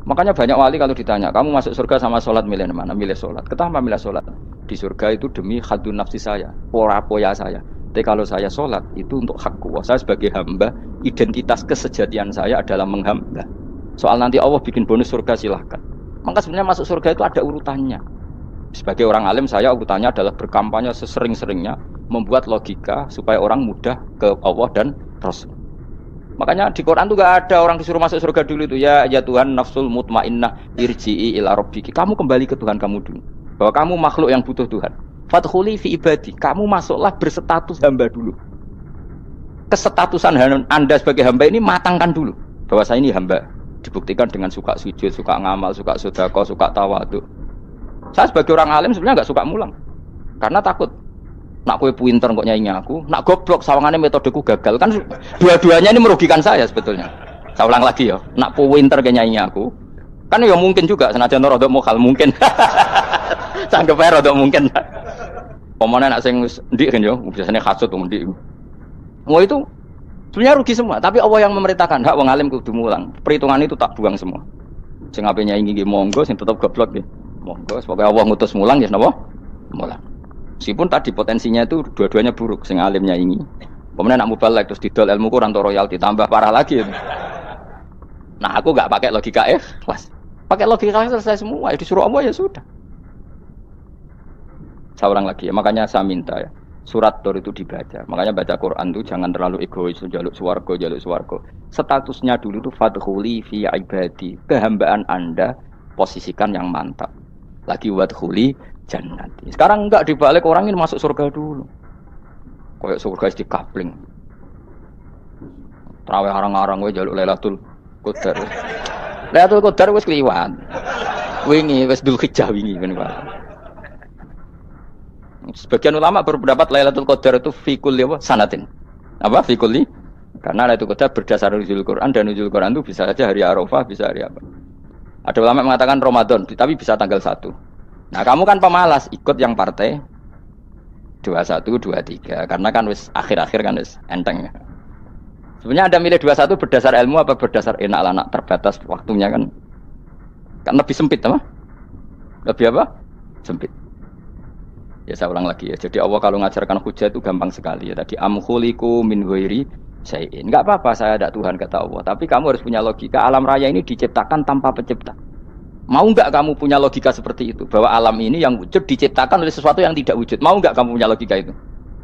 Makanya banyak wali kalau ditanya, kamu masuk surga sama sholat milih mana? Milih sholat. Kenapa milih sholat? Di surga itu demi khadun nafsi saya, poya saya. Tapi kalau saya sholat itu untuk hakku. Saya sebagai hamba, identitas kesejatian saya adalah menghamba. Soal nanti Allah bikin bonus surga silahkan. Maka sebenarnya masuk surga itu ada urutannya. Sebagai orang alim saya urutannya adalah berkampanye sesering-seringnya, membuat logika supaya orang mudah ke Allah dan Rasul. Makanya di Quran tuh gak ada orang disuruh masuk surga dulu itu ya Tuhan nafsul mutmainnah irji'i ila rabbiki. Kamu kembali ke Tuhan kamu dulu. Bahwa kamu makhluk yang butuh Tuhan. Fadkhuli fi ibadi. Kamu masuklah berstatus hamba dulu. Kesestatusan Anda sebagai hamba ini matangkan dulu. Bahwa saya ini hamba. Dibuktikan dengan suka sujud, suka ngamal, suka sedekah, suka tawadhu. Saya sebagai orang alim sebenarnya gak suka mulang. Karena takut. Nak kue pinter kok nyanyi aku, nak goblok sawangannya metodeku gagal. Kan dua-duanya ini merugikan saya sebetulnya. Saya ulang lagi ya, nak pinter kayak nyanyi aku. Kan ya mungkin juga senajan rodok mokal mungkin. Sanggep ae rodok mungkin. Pemane nak sing ndik kan yo, biasanya hasud tuh ndik. Mau itu sebenarnya rugi semua, tapi Allah yang memerintahkan hak wong alim kudu mulang. Perhitungan itu tak buang semua. Sing ape nyanyi nggih monggo, sing tetep goblok nggih. Monggo, sebagai Allah ngutus mulang ya napa? Mulang. Meskipun tadi potensinya itu dua-duanya buruk, sing alimnya ini. Kemudian nak mubalek terus didol ilmu Quran atau royalti tambah parah lagi. Nah aku nggak pakai logika ikhlas, pakai logika selesai semua. Ya disuruh Allah ya sudah. Saya ulang lagi ya, makanya saya minta ya surat Tur itu dibaca. Makanya baca Quran itu jangan terlalu egois, jaluk swarga. Statusnya dulu itu fadkhuli fi ibadi, kehambaan Anda posisikan yang mantap. Lagi wadkhuli jannati. Sekarang enggak dibalik orang ini masuk surga dulu. Kayak surga di kapling. Traweh arang-arang kowe njaluk Lailatul Qadar. Lailatul Qadar wis kliwat. Wingi wis Dzulhijjah wingi kan Pak. Sebagian ulama berpendapat Lailatul Qadar itu fi kulli sanatin. Apa fi kulli? Karena Lailatul Qadar berdasar nuzul Quran dan nuzul Quran itu bisa saja hari Arafah, bisa hari apa. Ada ulama mengatakan Ramadan, tapi bisa tanggal 1. Nah kamu kan pemalas ikut yang partai 21, 23 karena kan wis akhir-akhir kan wis enteng. Sebenarnya Anda milih 21 berdasar ilmu apa berdasar enak lah nak terbatas waktunya kan lebih sempit apa? Lebih apa? Sempit. Ya saya ulang lagi ya. Jadi Allah kalau ngajarkan hujah itu gampang sekali ya. Tadi amkhuliku min ghairi syai'in. Enggak apa-apa saya ada Tuhan kata Allah, tapi kamu harus punya logika. Alam raya ini diciptakan tanpa pencipta. Mau enggak kamu punya logika seperti itu? Bahwa alam ini yang wujud diciptakan oleh sesuatu yang tidak wujud. Mau enggak kamu punya logika itu?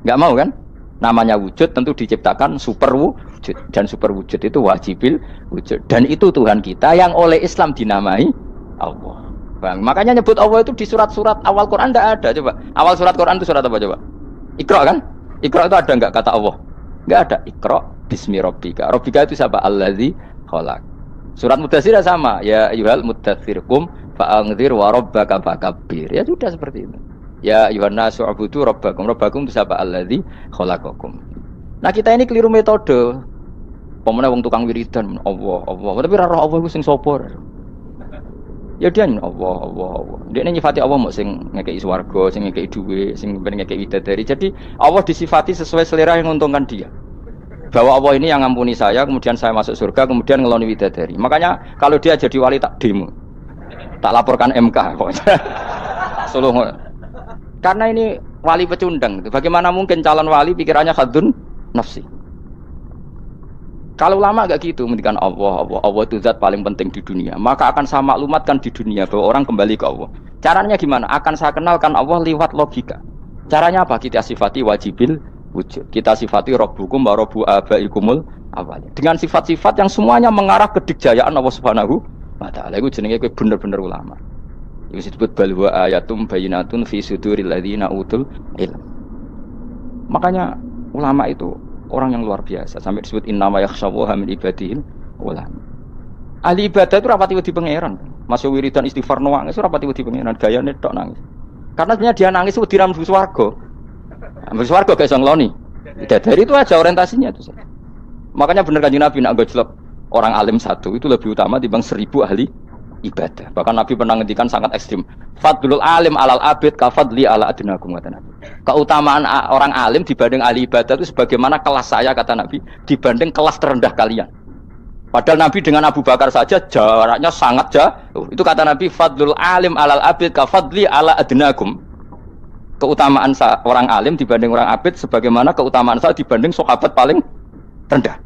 Enggak mau kan? Namanya wujud tentu diciptakan super wujud. Dan super wujud itu wajibil wujud. Dan itu Tuhan kita yang oleh Islam dinamai Allah. Bang. Makanya nyebut Allah itu di surat-surat awal Quran enggak ada. Coba. Awal surat Quran itu surat apa coba? Iqra kan? Iqra itu ada enggak kata Allah? Enggak ada. Iqra bismi rabbika. Rabbika itu siapa? Allazi khalaq. Surat Mudaththir sama, ya ayyuhal mudaththir qum fa'anzir wa rabbaka fakabbir. Ya sudah seperti itu. Ya ayyuhan nasu ubudu rabbakum. Rabbakum itu siapa? Allazi khalaqakum. Nah, kita ini keliru metode. Pemene wong tukang wiridan Allah. Tapi ora roh Allah iku sing sapa? Ya dia Allah. Dia nyifati Allah mau sing ngekeki swarga, sing ngekeki dhuwit, sing ben ngekeki widadari. Jadi Allah disifati sesuai selera yang menguntungkan dia. Bahwa Allah ini yang ngampuni saya, kemudian saya masuk surga, kemudian ngeloni widadari. Makanya kalau dia jadi wali tak demo, tak laporkan MK. Solo. Karena ini wali pecundang. Bagaimana mungkin calon wali pikirannya khadun nafsi? Kalau lama agak gitu, mendikan Allah itu zat paling penting di dunia. Maka akan saya maklumatkan di dunia bahwa orang kembali ke Allah. Caranya gimana? Akan saya kenalkan Allah lewat logika. Caranya apa? Kita sifati wajibil wujud. Kita sifati Rabbukum wa Rabbu abaikumul awwal. Dengan sifat-sifat yang semuanya mengarah ke dikjayaan Allah Subhanahu wa taala. Iku jenenge kowe bener-bener ulama. Iku disebut bal wa ayatum bayyinatun fi suduril ladzina utul ilm. Makanya ulama itu orang yang luar biasa sampai disebut innama yakhshawaha min ibadil ulama. Ahli ibadah itu rapati wedi pangeran. Masuk wiridan istighfar nangis rapati wedi pangeran, gayane tok nangis. Karena sebenarnya dia nangis wedi ra mlebu swarga. Mlebu swarga gak iso ngloni. Dari itu aja orientasinya itu. Makanya bener Kanjeng Nabi nak gojlok orang alim satu itu lebih utama dibanding 1000 ahli ibadah. Bahkan Nabi pernah ngendikan sangat ekstrim. Fadlul alim alal abid kafadli ala adnakum kata Nabi. Keutamaan orang alim dibanding ahli ibadah itu sebagaimana kelas saya kata Nabi dibanding kelas terendah kalian. Padahal Nabi dengan Abu Bakar saja jaraknya sangat jauh. Itu kata Nabi fadlul alim alal abid kafadli ala adnakum. Keutamaan orang alim dibanding orang abid sebagaimana keutamaan saya dibanding sahabat paling rendah.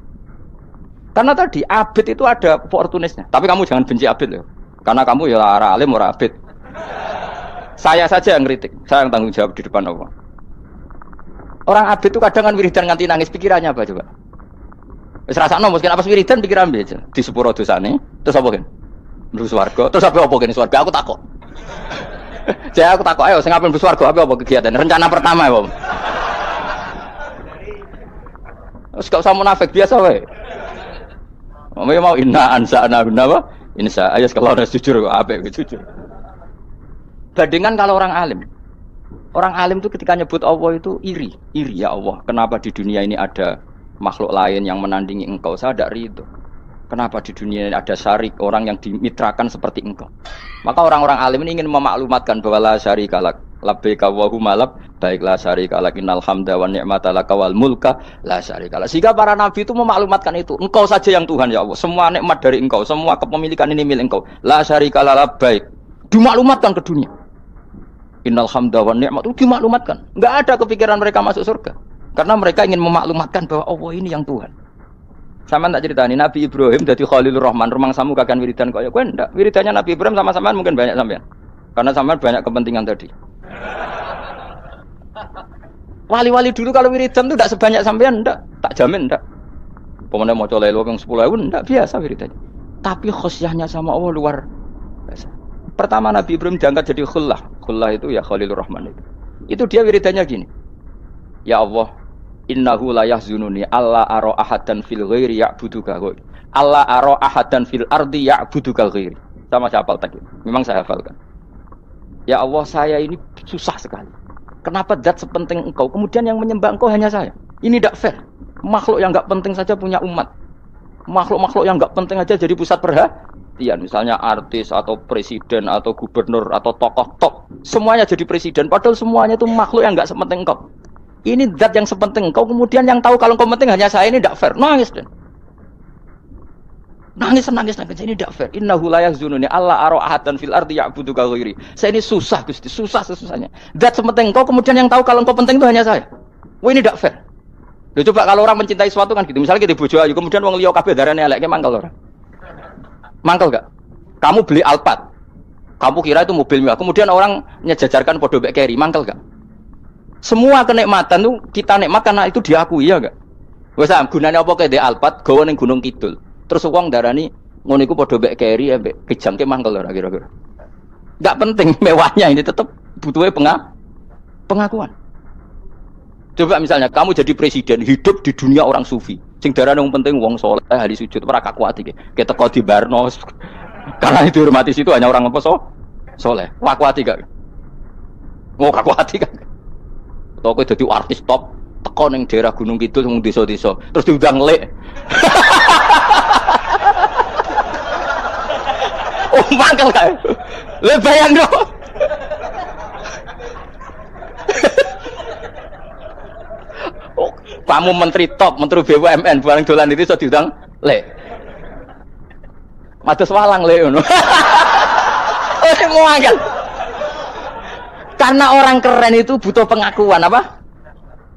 Karena tadi abid itu ada oportunisnya. Tapi kamu jangan benci abid loh. Karena kamu ya orang alim, orang abid. Saya saja yang kritik. Saya yang tanggung jawab di depan Allah. Orang abid itu kadang kan wiridan nganti nangis. Pikirannya apa coba? Wis rasakno mungkin apa wiridan pikiran aja. Di sepuro dosane. Terus apa kan? Mlebu swarga. Terus apa kene swarga? Aku takok. Jadi aku takok ayo sing ape mlebu swarga apa kegiatan? Rencana pertama ya, Om. Terus gak usah munafik biasa wae. Mau inna ansa'na apa? Insya ayat kalau orang jujur apa jujur. Bandingan kalau orang alim. Orang alim itu ketika nyebut Allah itu iri ya Allah. Kenapa di dunia ini ada makhluk lain yang menandingi engkau? Saya tidak ridho. Kenapa di dunia ini ada syarik orang yang dimitrakan seperti engkau? Maka orang-orang alim ini ingin memaklumatkan bahwa la syarika lak labbaika wa huma labbaik la syarika lak innal hamda wan ni'mata laka wal mulka la syarika lak. Sehingga para nabi itu memaklumatkan itu. Engkau saja yang Tuhan ya Allah. Semua nikmat dari engkau, semua kepemilikan ini milik engkau. La syarika lak labbaik. Dimaklumatkan ke dunia. Innal hamda wan ni'mat itu dimaklumatkan. Enggak ada kepikiran mereka masuk surga. Karena mereka ingin memaklumatkan bahwa Allah ini yang Tuhan. Sama tak ceritani Nabi Ibrahim dari Khalilur Rahman rumang samu kakan wiridan kaya kowe ndak. Wiridannya Nabi Ibrahim sama sampean mungkin banyak sampean. Karena sampean banyak kepentingan tadi. Wali-wali dulu kalau wiridan itu tidak sebanyak sampean ndak. Tak jamin ndak. Pemene maca lelo ping 10.000 ndak biasa wiridannya. Tapi khosyahnya sama Allah luar biasa. Pertama Nabi Ibrahim diangkat jadi khullah. Khullah itu ya Khalilur Rahman itu. Itu dia wiridannya gini. Ya Allah, innahu la yahzununi alla ara ahadan fil ghairi ya'buduka ghairi. Alla ara ahadan fil ardi ya'buduka ghairi. Sama saya hafal tadi. Memang saya hafalkan. Ya Allah, saya ini susah sekali. Kenapa zat sepenting engkau kemudian yang menyembah engkau hanya saya? Ini tidak fair. Makhluk yang enggak penting saja punya umat. Makhluk-makhluk yang enggak penting aja jadi pusat perhatian. Misalnya artis atau presiden atau gubernur atau tokoh top, semuanya jadi presiden padahal semuanya itu makhluk yang enggak sepenting engkau. Ini zat yang sepenting engkau, kemudian yang tahu kalau engkau penting hanya saya, ini tidak fair. Nangis dan nangis, ini tidak fair. Innahu la yahzununi alla ara ahadan fil ardi ya'buduka ghairi. Saya ini susah Gusti, susah sesusahnya. Zat sepenting engkau, kemudian yang tahu kalau engkau penting itu hanya saya. Wah ini tidak fair. Loh, coba kalau orang mencintai sesuatu kan gitu. Misalnya kita bojo ayu, kemudian wong liya kabeh darane elek, mangkel orang. Mangkel enggak? Kamu beli Alphard. Kamu kira itu mobil mewah. Kemudian orang nyejajarkan podo mbek Keri, mangkel enggak? Semua kenikmatan tuh kita nikmat karena itu diakui ya enggak? Wes gunane apa kaya Alphard gawa ning Gunung Kidul. Terus wong darani ngono iku padha mbek keri mbek kejangke mangkel ora kira-kira. Enggak penting mewahnya ini tetap butuhe pengakuan. Coba misalnya kamu jadi presiden hidup di dunia orang sufi. Sing darane wong penting wong saleh ahli sujud ora kakuat iki. Kita teko di Barno. Karena itu hormati situ hanya orang apa saleh. Kakuat gak? Mau kakuat gak? Atau kowe dadi artis top, teko ning daerah Gunung Kidul mung desa-desa, terus diundang lek. Oh, mangkel kae. Le bayang dong. Oh, kamu menteri top, menteri BUMN, barang dolan itu iso diundang lek. Mados walang lek ngono. Oh, mangkel. Karena orang keren itu butuh pengakuan apa?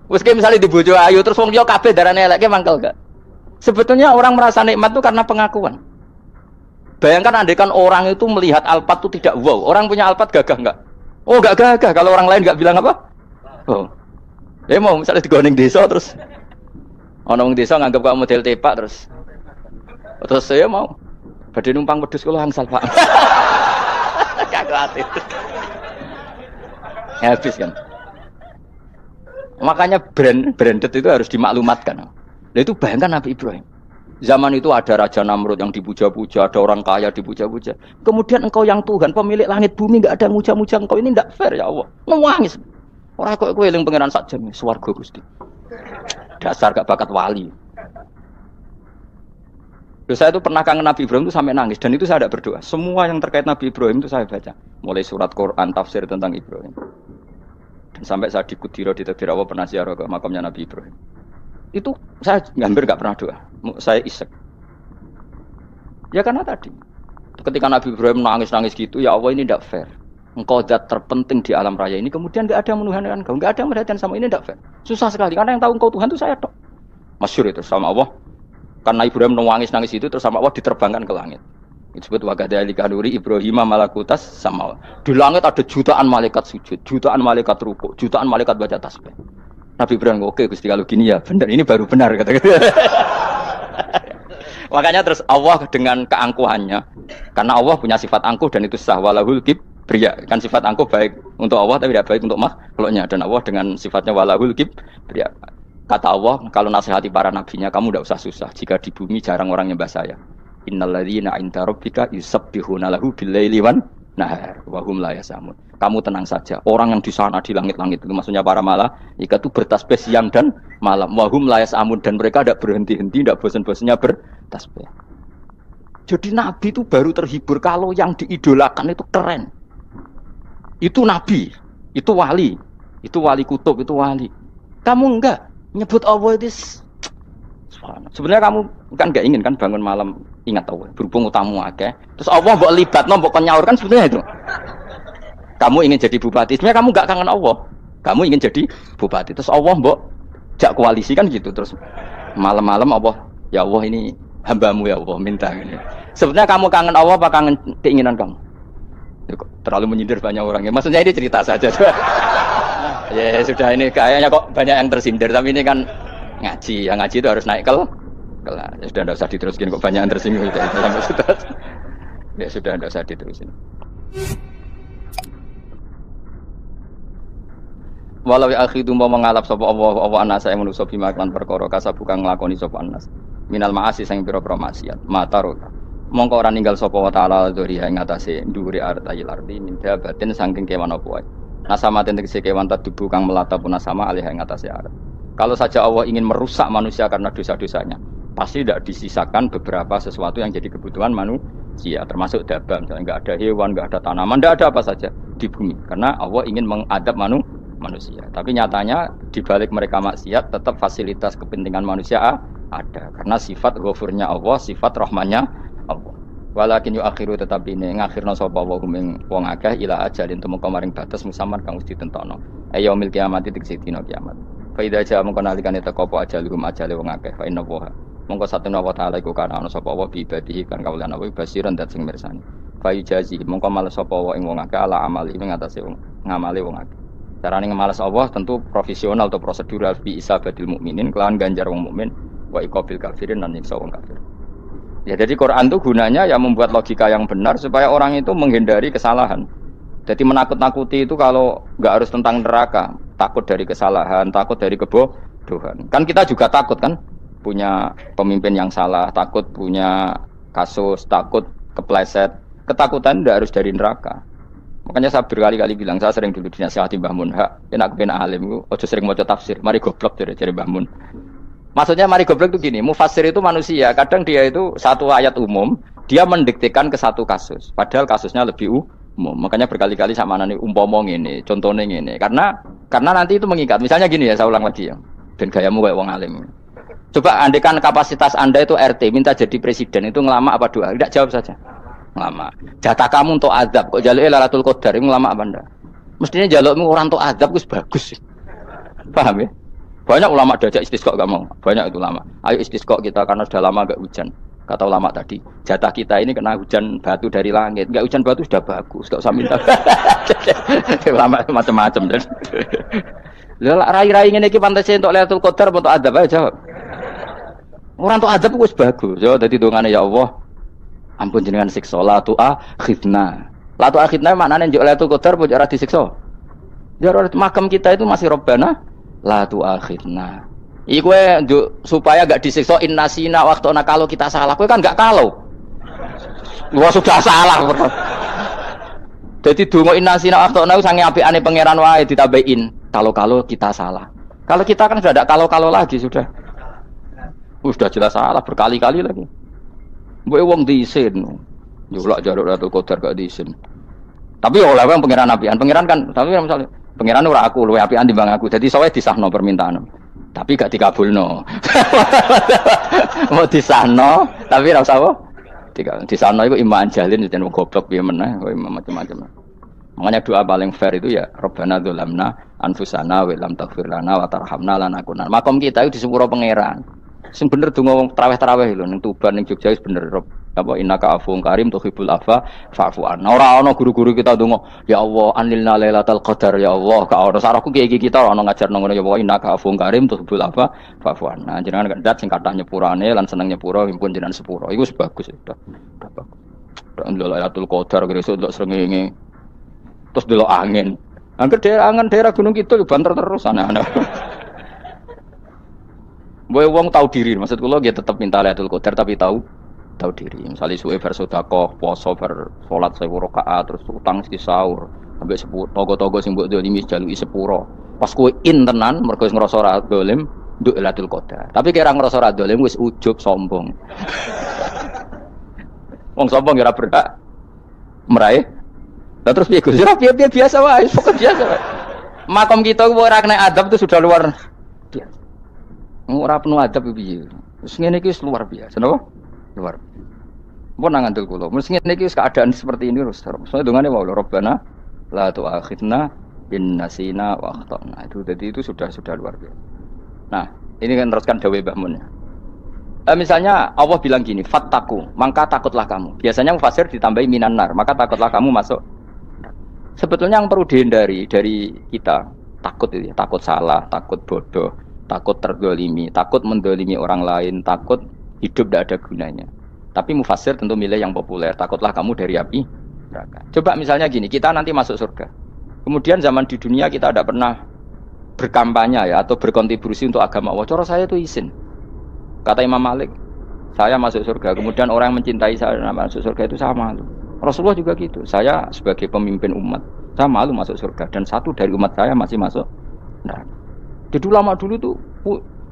Wes kayak misalnya di bojo ayu terus wong liya kabeh darane elek mangkel gak? Sebetulnya orang merasa nikmat itu karena pengakuan. Bayangkan andaikan orang itu melihat Alphard itu tidak wow. Orang punya Alphard gagah enggak? Oh, enggak gagah kalau orang lain enggak bilang apa? Oh. Mau misalnya digoning desa terus ana wong desa nganggep kok model tepak terus saya mau badhe numpang wedhus kula angsal, Pak. Kagak ati. Habis kan. Makanya branded itu harus dimaklumatkan. Nah itu bayangkan Nabi Ibrahim. Zaman itu ada Raja Namrud yang dipuja-puja, ada orang kaya dipuja-puja. Kemudian engkau yang Tuhan, pemilik langit bumi, enggak ada muja-muja engkau, ini enggak fair ya Allah. Nangis. Ora kok kowe eling pangeran sak jam swarga Gusti. Dasar gak bakat wali. Loh, saya itu pernah kangen Nabi Ibrahim itu sampai nangis dan itu saya tidak berdoa. Semua yang terkait Nabi Ibrahim itu saya baca, mulai surat Quran, tafsir tentang Ibrahim. Dan sampai saya di Kudiro di Tadbir Allah pernah ziarah ke makamnya Nabi Ibrahim. Itu saya hampir nggak pernah doa. Saya isek. Ya karena tadi, ketika Nabi Ibrahim nangis-nangis gitu, ya Allah ini tidak fair. Engkau zat terpenting di alam raya ini, kemudian nggak ada yang menuhankan engkau, nggak ada yang merhatikan sama ini, tidak fair. Susah sekali karena yang tahu engkau Tuhan itu saya tok. Masyhur itu sama Allah. Karena Ibrahim nangis-nangis itu terus sama Allah diterbangkan ke langit. Itu disebut wakadzalika nuri Ibrahim malakutas sama. Di langit ada jutaan malaikat sujud, jutaan malaikat rukuk, jutaan malaikat baca tasbih. Nabi Ibrahim oke Gusti kalau gini ya benar, ini baru benar kata-kata. Makanya terus Allah dengan keangkuhannya, karena Allah punya sifat angkuh dan itu sah walahul kibriya. Kan sifat angkuh baik untuk Allah tapi tidak baik untuk makhluknya, dan Allah dengan sifatnya walahul kibriya. Kata Allah, kalau nasihati para nabinya, kamu tidak usah susah. Jika di bumi jarang orang nyembah saya. Innalladzina 'inda rabbika yusabbihuna lahu bil-laili wan nahar wa hum la yasamun. Kamu tenang saja. Orang yang di sana di langit-langit itu maksudnya para malaikat itu bertasbih siang dan malam. Wa hum la yasamun, dan mereka tidak berhenti-henti, tidak bosan-bosannya bertasbih. Jadi nabi itu baru terhibur kalau yang diidolakan itu keren. Itu nabi, itu wali kutub, itu wali. Kamu enggak. Nyebut Allah itu sebenarnya kamu kan nggak ingin kan bangun malam ingat Allah berhubung utamu akeh terus Allah mbok libatno mbok nyaur kan sebenarnya itu kamu ingin jadi bupati sebenarnya kamu nggak kangen Allah kamu ingin jadi bupati terus Allah mbok jak koalisi kan gitu terus malam-malam Allah ya Allah ini hambamu ya Allah minta ini. Sebenarnya kamu kangen Allah apa kangen keinginan kamu terlalu menyindir banyak orang ya maksudnya ini cerita saja. Ya sudah ini kayaknya kok banyak yang tersindir tapi ini kan ngaji, yang ngaji itu harus naik kelas. Ya sudah tidak usah diteruskin kok banyak yang tersinggung ya sudah tidak usah diterusin. Walau akhidu mau mengalap sapa Allah anasa yang manusa bima kan perkara kasabuka nglakoni sapa anas. Minal ma'asi sing pira-pira maksiat. Mataro. Mongko ora ninggal sapa wa taala dzuriya ing atase ndhuwure artayil ardi min dabatin saking kewan apa wae. Nasama tegese kewan tadubu kang melata pun sama alih ing atase arat. Kalau saja Allah ingin merusak manusia karena dosa-dosanya, pasti tidak disisakan beberapa sesuatu yang jadi kebutuhan manusia, termasuk dabang. Enggak ada hewan, enggak ada tanaman, enggak ada apa saja di bumi. Karena Allah ingin mengadab manusia. Tapi nyatanya di balik mereka maksiat, tetap fasilitas kepentingan manusia ada. Karena sifat ghafurnya Allah, sifat rahmannya Allah. Walakin yu akhiru tetapi ini ngakhirna sapa wa hum wong akeh ila ajalin temeka maring batas musamman kang wis ditentono. Yaumil kiamat tegese dina kiamat. Fa idza jaa mongko nalikane teka apa ajalum ajale wong akeh fa inna wa mongko satuna wa taala iku kana ana sapa wa bi ibadihi kan kawulan apa basiran dat sing mirsani. Fa ijazi mongko males sapa wa ing wong akeh ala amali ing atase wong ngamale wong akeh. Carane ngemales Allah tentu profesional atau prosedural bi isabatil mukminin kelawan ganjar wong mukmin wa iqabil kafirin lan nyiksa wong kafir. Ya jadi Quran itu gunanya ya membuat logika yang benar supaya orang itu menghindari kesalahan. Jadi menakut-nakuti itu kalau nggak harus tentang neraka, takut dari kesalahan, takut dari kebodohan. Kan kita juga takut kan punya pemimpin yang salah, takut punya kasus, takut kepleset. Ketakutan tidak harus dari neraka. Makanya saya berkali-kali bilang, saya sering dulu dinasihati Mbah Mun, enak ben alim, ojo sering maca tafsir, mari goblok dari Mbah Mun. Maksudnya mari goblok itu gini, mufassir itu manusia, kadang dia itu satu ayat umum, dia mendiktekan ke satu kasus, padahal kasusnya lebih umum. Makanya berkali-kali sama nani umpama ngene, contohnya ngene, karena nanti itu mengikat. Misalnya gini ya, saya ulang lagi ya, ben gayamu kayak wong alim. Coba andekan kapasitas Anda itu RT, minta jadi presiden, itu ngelama apa doa? Tidak, jawab saja. Ngelama. Jatah kamu untuk azab, kok jaluk Lailatul Qadar, ngelama apa Anda? Mestinya jalukmu orang untuk azab itu bagus. Paham ya? Banyak ulama diajak istisqa gak mau. Banyak itu ulama. Ayo istisqa kita karena sudah lama gak hujan. Kata ulama tadi, jatah kita ini kena hujan batu dari langit. Gak hujan batu sudah bagus, gak usah minta. Ulama macam-macam. Lah rai-rai ngene iki pantes entuk Lailatul Qadar untuk azab aja jawab. Orang untuk azab wis bagus. Yo dadi dongane ya Allah. Ampun jenengan siksa la tu'akhidna. La tu'akhidna maknane njuk Lailatul Qadar ojo ora disiksa. Ya makam kita itu masih Rabbana la tu'akhidna. Iku supaya gak disiksa innasina waqtuna kalau kita salah. Kowe kan gak kalau. Wah sudah salah. Jadi donga innasina waqtuna sange apikane pangeran wae ditambahin kalau kita salah. Kalau kita kan sudah ada kalau lagi sudah. Sudah jelas salah berkali-kali lagi. Mbok wong diisin. Julak jaluk Lailatul Qadar gak diisin. Tapi oleh wong pangeran apian, pangeran kan tapi misalnya pangeran ora aku luwe apian timbang aku. Dadi sowe disahno permintaan. Tapi gak dikabulno. Mau disahno, tapi ora usah apa? Disahno iku iman jalin jan wong goblok piye meneh, kowe macam-macam. Makanya doa paling fair itu ya Rabbana dzalamna anfusana wa lam taghfir lana wa tarhamna lanakunanna. Makom kita itu di sepuro pangeran. Sing bener donga wong traweh-traweh lho ning Tuban ning Jogja wis bener apa innaka afuwun karim tuhibbul afwa fa'fu anna. Ora ana guru-guru kita donga ya Allah anilna lailatul qadar ya Allah ka ora sarahku kiai kita ora ana ngajarno ngono ya Allah innaka afuwun karim tuhibbul afwa fa'fu anna. Jenengan kandat sing kathah nyepurane lan seneng nyepuro impun jenengan sepuro. Iku wis bagus sudah. Bagus. Lailatul qadar gresuk ndelok srengenge. Terus delok angin. Angin daerah Gunung Kidul banter terus ana-ana. Boy wong tahu diri, maksud kula nggih tetep minta Lailatul Qadar tapi tahu diri. Misalnya suwe bar sedekah, poso bar salat 1000 rakaat terus utang sing sahur sampai togo-togo sing mbok dolimi jaluki sepuro. Pas kowe in tenan mergo wis ngrasa ora dolim nduk Lailatul Qadar. Tapi kira ngrasa ora dolim wis ujug sombong. Wong sombong ya ora berhak meraih. Lah terus piye Gus? Ora piye biasa wae, pokok biasa wae. Makom kita ora kena adab itu sudah luar biasa. Ora penuh adab piye. Wis ngene iki wis luar biasa, napa? Luar. Mun nang ngandel kula, mesti ngene iki wis keadaan seperti ini terus. Soale dongane wae Rabbana la tu'akhidna in nasina wa akhtana. Itu sudah luar biasa. Nah, ini kan teruskan dawuh Mbah Mun. Misalnya Allah bilang gini, fattaku, maka takutlah kamu. Biasanya mufasir ditambahi minan nar, maka takutlah kamu masuk. Sebetulnya yang perlu dihindari dari kita takut itu, takut salah, takut bodoh, takut terdolimi, takut mendolimi orang lain, takut hidup tidak ada gunanya. Tapi mufasir tentu milih yang populer. Takutlah kamu dari api neraka. Coba misalnya gini, kita nanti masuk surga. Kemudian zaman di dunia kita tidak pernah berkampanye ya atau berkontribusi untuk agama Allah. Cara saya itu izin. Kata Imam Malik, saya masuk surga. Kemudian orang yang mencintai saya masuk surga itu saya malu. Rasulullah juga gitu. Saya sebagai pemimpin umat, saya malu masuk surga. Dan satu dari umat saya masih masuk neraka. Jadi lama dulu tuh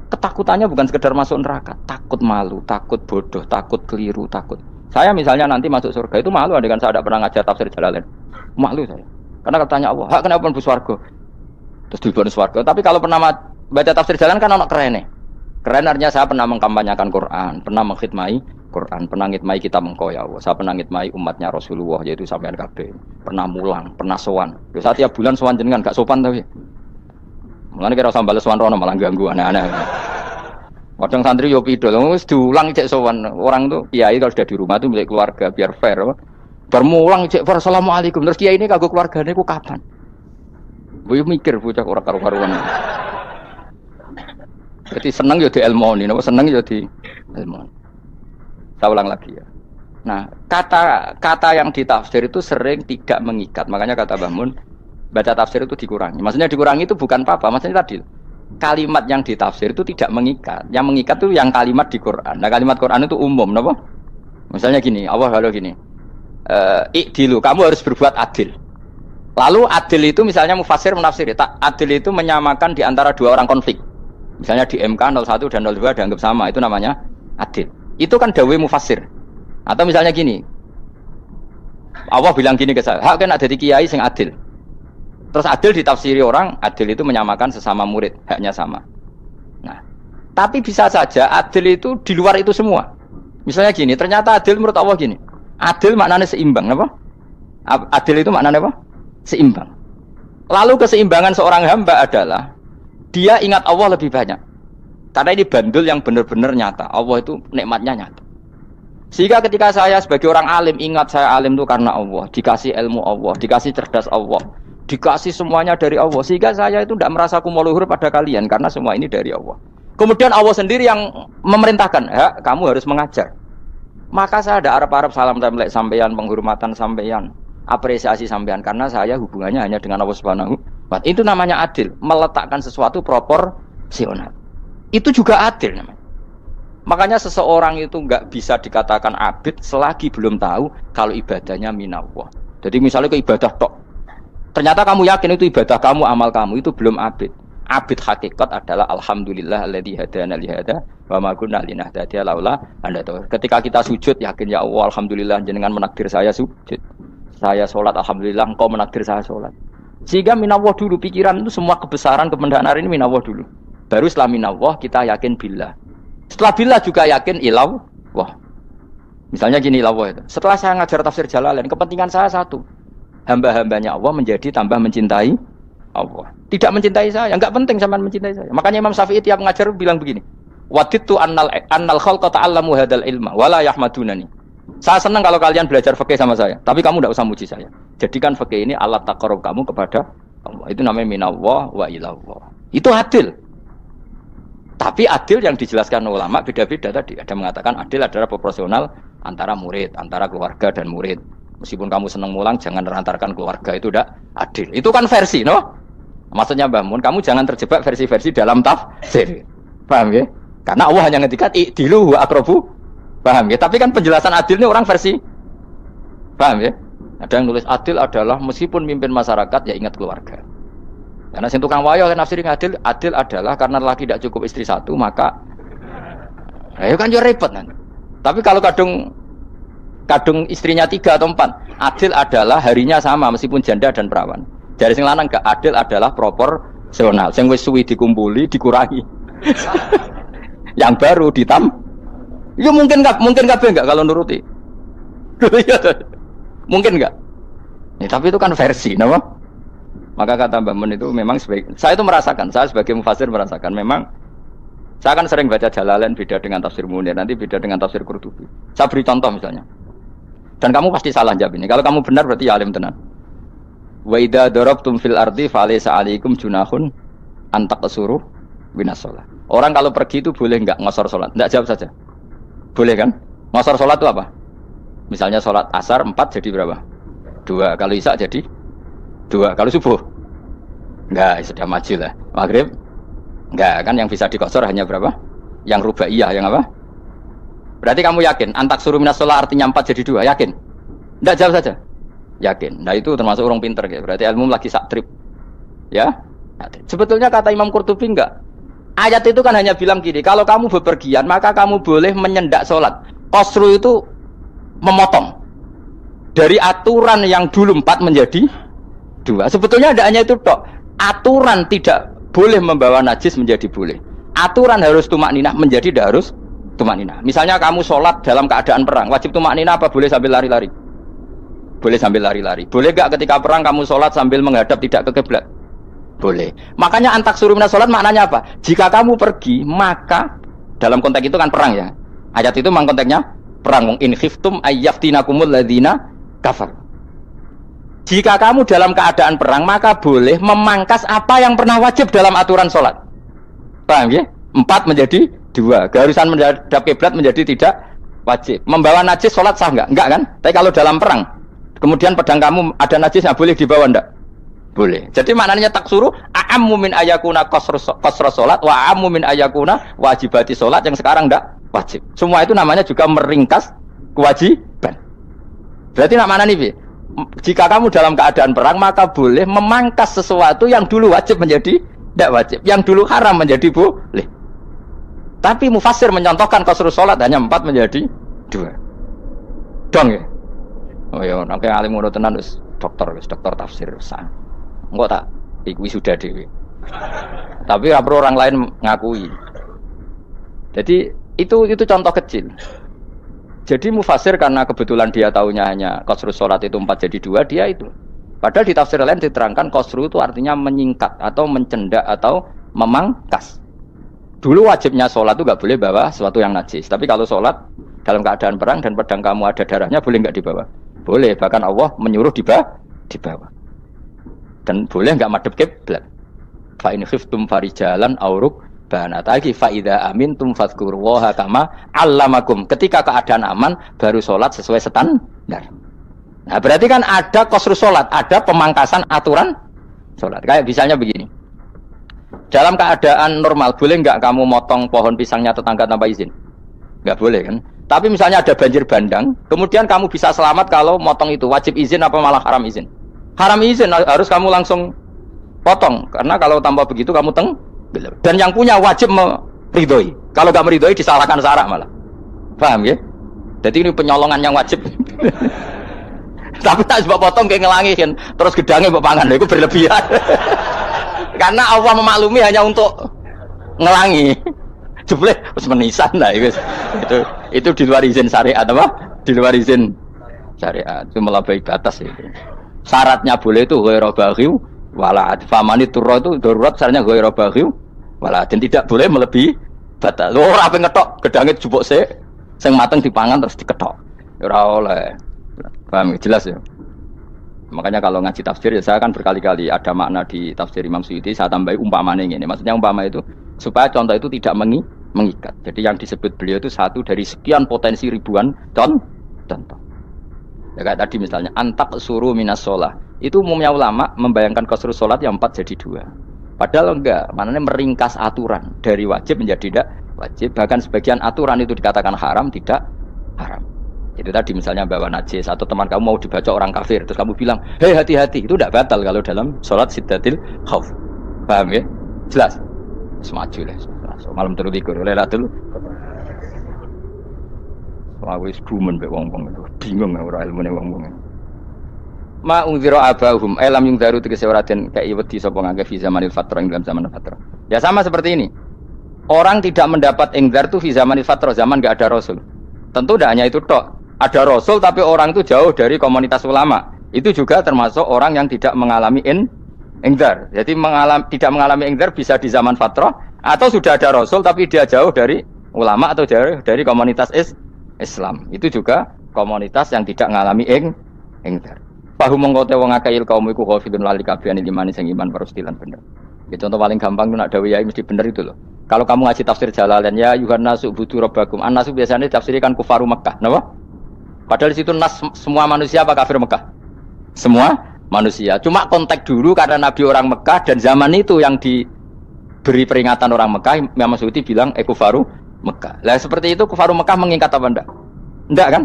ketakutannya bukan sekedar masuk neraka, takut malu, takut bodoh, takut keliru, takut. Saya misalnya nanti masuk surga itu malu, dengan saya tidak pernah ngajar tafsir Jalalain. Malu saya. Karena katanya Allah, hak kenapa pun swarga? Terus di bonus swarga. Tapi kalau pernah baca tafsir Jalalain kan anak keren nih. Keren artinya saya pernah mengkampanyakan Quran, pernah mengkhidmati Quran, pernah ngitmai kitab engkau ya Allah. Saya pernah ngitmai umatnya Rasulullah yaitu sampean kabeh. Pernah mulang, pernah sowan. Saya tiap bulan sowan jenengan gak sopan tapi. Mulane kira usah bales sowan rono malah ganggu aneh-aneh. Kadang santri yo pidol, wis diulang cek sowan. Orang tuh kiai kalau sudah di rumah tuh milik keluarga biar fair. Bermulang cek assalamualaikum. Terus kiai ini kagok keluargane ku kapan? Boyo mikir bocah ora karo-karuan. Jadi seneng ya di ilmoni, napa seneng ya di ilmoni. Saya ulang lagi ya. Nah, kata yang ditafsir itu sering tidak mengikat. Makanya kata Mbah Mun, baca tafsir itu dikurangi. Maksudnya dikurangi itu bukan apa-apa. Maksudnya tadi kalimat yang ditafsir itu tidak mengikat. Yang mengikat itu yang kalimat di Quran. Nah, kalimat Quran itu umum, napa? Misalnya gini, Allah kalau gini, ikdilu, kamu harus berbuat adil. Lalu adil itu misalnya mufasir menafsir, adil itu menyamakan di antara dua orang konflik. Misalnya di MK 01 dan 02 dianggap sama, itu namanya adil. Itu kan dawai mufasir. Atau misalnya gini, Allah bilang gini ke saya, hak kan ada di kiai sing adil. Terus adil ditafsiri orang, adil itu menyamakan sesama murid, haknya sama. Nah, tapi bisa saja adil itu di luar itu semua. Misalnya gini, ternyata adil menurut Allah gini, adil maknanya seimbang, apa? Adil itu maknanya apa? Seimbang. Lalu keseimbangan seorang hamba adalah dia ingat Allah lebih banyak. Karena ini bandul yang benar-benar nyata. Allah itu nikmatnya nyata. Sehingga ketika saya sebagai orang alim ingat saya alim itu karena Allah, dikasih ilmu Allah, dikasih cerdas Allah, dikasih semuanya dari Allah. Sehingga saya itu tidak merasa kumuluhur pada kalian karena semua ini dari Allah. Kemudian Allah sendiri yang memerintahkan, ya, kamu harus mengajar. Maka saya ada harap-harap salam template sampeyan, penghormatan sampeyan, apresiasi sampeyan karena saya hubungannya hanya dengan Allah Subhanahu wa Ta'ala. Itu namanya adil, meletakkan sesuatu proporsional. Itu juga adil namanya. Makanya seseorang itu enggak bisa dikatakan abid selagi belum tahu kalau ibadahnya minallah. Jadi misalnya ke ibadah tok. Ternyata kamu yakin itu ibadah kamu, amal kamu itu belum abid. Abid hakikat adalah alhamdulillah alladzi hadana li hada wa ma kunna linahtadiya laula anda tahu. Ketika kita sujud yakin ya Allah alhamdulillah jenengan menakdir saya sujud. Saya sholat alhamdulillah engkau menakdir saya sholat. Sehingga minallah dulu pikiran itu semua kebesaran kebenaran ini minallah dulu. Baru setelah minallah kita yakin billah. Setelah billah juga yakin ilau. Wah. Misalnya gini ilallah itu. Setelah saya ngajar tafsir Jalalain kepentingan saya satu. Hamba-hambanya Allah menjadi tambah mencintai Allah. Tidak mencintai saya, enggak penting sampean mencintai saya. Makanya Imam Syafi'i tiap ngajar bilang begini. Waditu annal khalqa ta'allamu hadzal ilma wala yahmadunani. Saya senang kalau kalian belajar fikih sama saya, tapi kamu enggak usah muji saya. Jadikan fikih ini alat taqarrub kamu kepada Allah. Itu namanya minallah wa ilallah. Itu adil. Tapi adil yang dijelaskan ulama beda-beda tadi. Ada mengatakan adil adalah proporsional antara murid, antara keluarga dan murid. Meskipun kamu senang mulang, jangan merantarkan keluarga, itu udah adil. Itu kan versi, no? Maksudnya Mbah Mun, kamu jangan terjebak versi-versi dalam tafsir. Paham ya? Karena Allah hanya ngetikat i'dilu wa aqrabu. Paham ya? Tapi kan penjelasan adil ini orang versi. Paham ya? Ada yang nulis adil adalah meskipun mimpin masyarakat ya ingat keluarga. Karena sing tukang wayo nafsirin adil adalah karena laki tidak cukup istri satu, maka ayo kan yo repot nanti. Tapi kalau kadung istrinya 3 atau 4, adil adalah harinya sama meskipun janda dan perawan. Dari sing lanang gak adil adalah proporsional. Sing wis suwi dikumpuli dikurangi. Yang baru ya mungkin kabeh enggak kalau nuruti. Mungkin enggak. Ya, tapi itu kan versi, napa? Maka kata Mbak Mun itu memang saya itu merasakan, saya sebagai mufasir merasakan memang saya kan sering baca Jalalain beda dengan tafsir Munir, nanti beda dengan tafsir Qurtubi. Saya beri contoh misalnya. Dan kamu pasti salah jawab ini. Kalau kamu benar berarti ya alim tenan. Wa idza darabtum fil ardi falaysa 'alaikum junahun an taqsuru binas shalah. Orang kalau pergi itu boleh enggak ngosor salat? Enggak, jawab saja. Boleh kan? Ngosor salat itu apa? Misalnya salat asar 4 jadi berapa? 2. Kalau isya jadi 2. Kalau subuh? Enggak, sudah maju lah. Maghrib? Enggak, kan yang bisa dikosor hanya berapa? Yang rubaiyah, yang apa? Berarti kamu yakin antak suruh minas sholat artinya 4 jadi 2, yakin? Tidak, jawab saja. Yakin. Nah itu termasuk orang pinter ya. Berarti ilmu lagi sak trip. Ya. Sebetulnya kata Imam Qurtubi enggak. Ayat itu kan hanya bilang gini, kalau kamu bepergian maka kamu boleh menyendak sholat. Qasru itu memotong. Dari aturan yang dulu 4 menjadi 2. Sebetulnya tidak hanya itu tok. Aturan tidak boleh membawa najis menjadi boleh. Aturan harus tumak ninah menjadi tidak harus tumak ninah. Misalnya kamu sholat dalam keadaan perang, wajib tumak ninah apa boleh sambil lari-lari? Boleh sambil lari-lari. Boleh gak ketika perang kamu sholat sambil menghadap tidak ke kiblat? Boleh. Makanya antak suruh minas sholat maknanya apa? Jika kamu pergi, maka dalam konteks itu kan perang ya. Ayat itu memang konteksnya perang. In khiftum ayyaftinakumul ladzina kafar. Jika kamu dalam keadaan perang, maka boleh memangkas apa yang pernah wajib dalam aturan sholat. Paham ya? 4 menjadi 2. Keharusan menghadap kiblat menjadi tidak wajib. Membawa najis sholat sah enggak? Enggak kan? Tapi kalau dalam perang, kemudian pedang kamu ada najisnya, boleh dibawa enggak? Boleh. Jadi maknanya taksuru a'ammu min ayakuna qasra sholat wa a'ammu min ayakuna wajibati sholat yang sekarang enggak wajib. Semua itu namanya juga meringkas kewajiban. Berarti nak mana nih? Jika kamu dalam keadaan perang, maka boleh memangkas sesuatu yang dulu wajib menjadi tidak wajib, yang dulu haram menjadi boleh. Tapi mufassir mencontohkan qasrus salat hanya 4 menjadi 2. Dong ya. Oh ya, nek alim ngono tenan wis dokter tafsir san. Engko tak iku sudah dhewe. Tapi ora perlu orang lain ngakui. Jadi itu contoh kecil. Jadi mufassir karena kebetulan dia tahunya hanya qasrus salat itu 4 jadi 2, dia itu. Padahal di tafsir lain diterangkan qasru itu artinya menyingkat atau mencendak atau memangkas. Dulu wajibnya sholat itu nggak boleh bawa sesuatu yang najis. Tapi kalau sholat dalam keadaan perang dan pedang kamu ada darahnya, boleh nggak dibawa? Boleh. Bahkan Allah menyuruh dibawa. Dan boleh nggak madhep kiblat. Fa in khiftum farijalan auruk banataki fa idza amintum fadhkurullaha kama 'allamakum. Ketika keadaan aman baru sholat sesuai standar. Nah berarti kan ada qasrus sholat, ada pemangkasan aturan sholat. Kayak misalnya begini. Dalam keadaan normal, boleh nggak kamu motong pohon pisangnya tetangga tanpa izin? Nggak boleh kan? Tapi misalnya ada banjir bandang, kemudian kamu bisa selamat kalau motong itu. Wajib izin apa malah haram izin? Haram izin, harus kamu langsung potong karena kalau tanpa begitu kamu tenggelam. Dan yang punya wajib meridhoi. Kalau nggak meridhoi disalahkan syara malah. Paham ya? Jadi ini penyolongan yang wajib. Tapi tak sebab potong kayak ngelangiin terus gedangnya mbok pangan itu berlebihan. Karena Allah memaklumi hanya untuk ngelangi. Jebule wis menisan lah itu di luar izin syariat apa? Di luar izin syariat. Itu melampaui batas itu. Syaratnya boleh itu ghairu baghi wala famani turra itu darurat syaratnya ghairu baghi wala dan tidak boleh melebihi batas. Ora ape ngetok gedange jupuk sik sing mateng dipangan terus diketok. Ora oleh. Paham jelas ya. Makanya kalau ngaji tafsir ya saya kan berkali-kali ada makna di tafsir Imam Suyuti saya tambahi umpamanya ini. Maksudnya umpama itu supaya contoh itu tidak mengikat. Jadi yang disebut beliau itu satu dari sekian potensi ribuan contoh. Ya kayak tadi misalnya antak suruh minas sholah. Itu umumnya ulama membayangkan qasrus sholat yang 4 jadi 2. Padahal enggak, maknanya meringkas aturan dari wajib menjadi tidak wajib. Bahkan sebagian aturan itu dikatakan haram, tidak haram. Itu tadi misalnya bawa najis atau teman kamu mau dibaca orang kafir terus kamu bilang, "Hei hati-hati." Itu tidak batal kalau dalam sholat siddatil khauf. Paham ya? Jelas. Semaju lah. So, malam terus dikur oleh Lailatul Qadar. Wis gumen mbek wong-wong itu. Bingung ora ilmune wong-wong. Ma unzira abahum alam yung daru tegese ora den kei wedi sapa ngake fi zamanil fatrah ing dalam zaman fatrah. Ya sama seperti ini. Orang tidak mendapat ingdar itu fi zamanil fatrah, zaman enggak ada rasul. Tentu tidak hanya itu tok. Ada rasul tapi orang itu jauh dari komunitas ulama. Itu juga termasuk orang yang tidak mengalami ingdar. Jadi tidak mengalami ingdar bisa di zaman fatrah atau sudah ada rasul tapi dia jauh dari ulama atau jauh dari komunitas Islam. Itu juga komunitas yang tidak mengalami ingdar. Pahu mengkote wong akail kaum iku khafidun lali kabehane imane sing iman parustilan bener. Ya contoh paling gampang itu nak dawuh yai mesti bener itu loh. Kalau kamu ngaji tafsir Jalalain ya yuhan nasu budu rabbakum. An-nasu biasanya tafsirkan kufaru Mekah, napa? Padahal di situ nas semua manusia apa kafir Mekah? Semua manusia. Cuma konteks dulu karena Nabi orang Mekah dan zaman itu yang diberi peringatan orang Mekah, Imam Suyuti bilang kufaru Mekah. Lah seperti itu kufaru Mekah mengikat apa enggak? Enggak kan?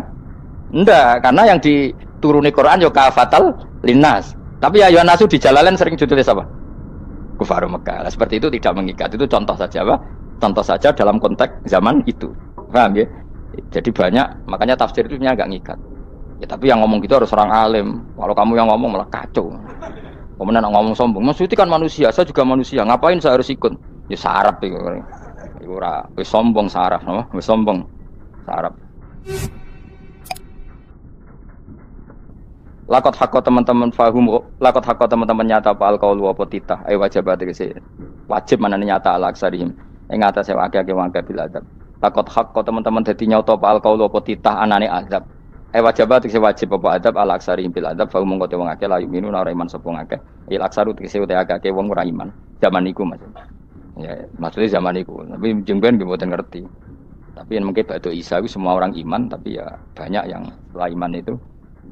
Enggak, karena yang dituruni Quran yo kafatal linnas. Tapi ya yuhan nasu di Jalalain sering ditulis apa? Kufaru Mekah. Nah, seperti itu tidak mengikat. Itu contoh saja apa? Contoh saja dalam konteks zaman itu. Paham ya? Jadi banyak, makanya tafsir itu agak ngikat. Ya tapi yang ngomong gitu harus orang alim. Kalau kamu yang ngomong malah kacau. Kemudian ngomong sombong. Maksudnya kan manusia, saya juga manusia. Ngapain saya harus ikut? Ya sarap itu. Iku ora wis sombong sarap, no? Wis sombong sarap. Lakot hakko teman-teman fahum, lakot hakko teman-teman nyata pal kaulu apa titah ayo wajibat wajib mana nyata al aksarihim ing atase akeh-akeh wangke bil adab. Lakot hakko teman-teman dadi nyata pal kaulu apa titah anane azab ayo wajibat wajib apa adab al aksarihim bil adab fahum mongko te wong akeh la yuminu ora iman sapa akeh il aksaru tegese te akeh wong ora iman zaman iku maksudnya ya maksudnya zaman iku tapi jengben nggih mboten ngerti tapi yang mungkin batu Isa itu semua orang iman tapi ya banyak yang setelah iman itu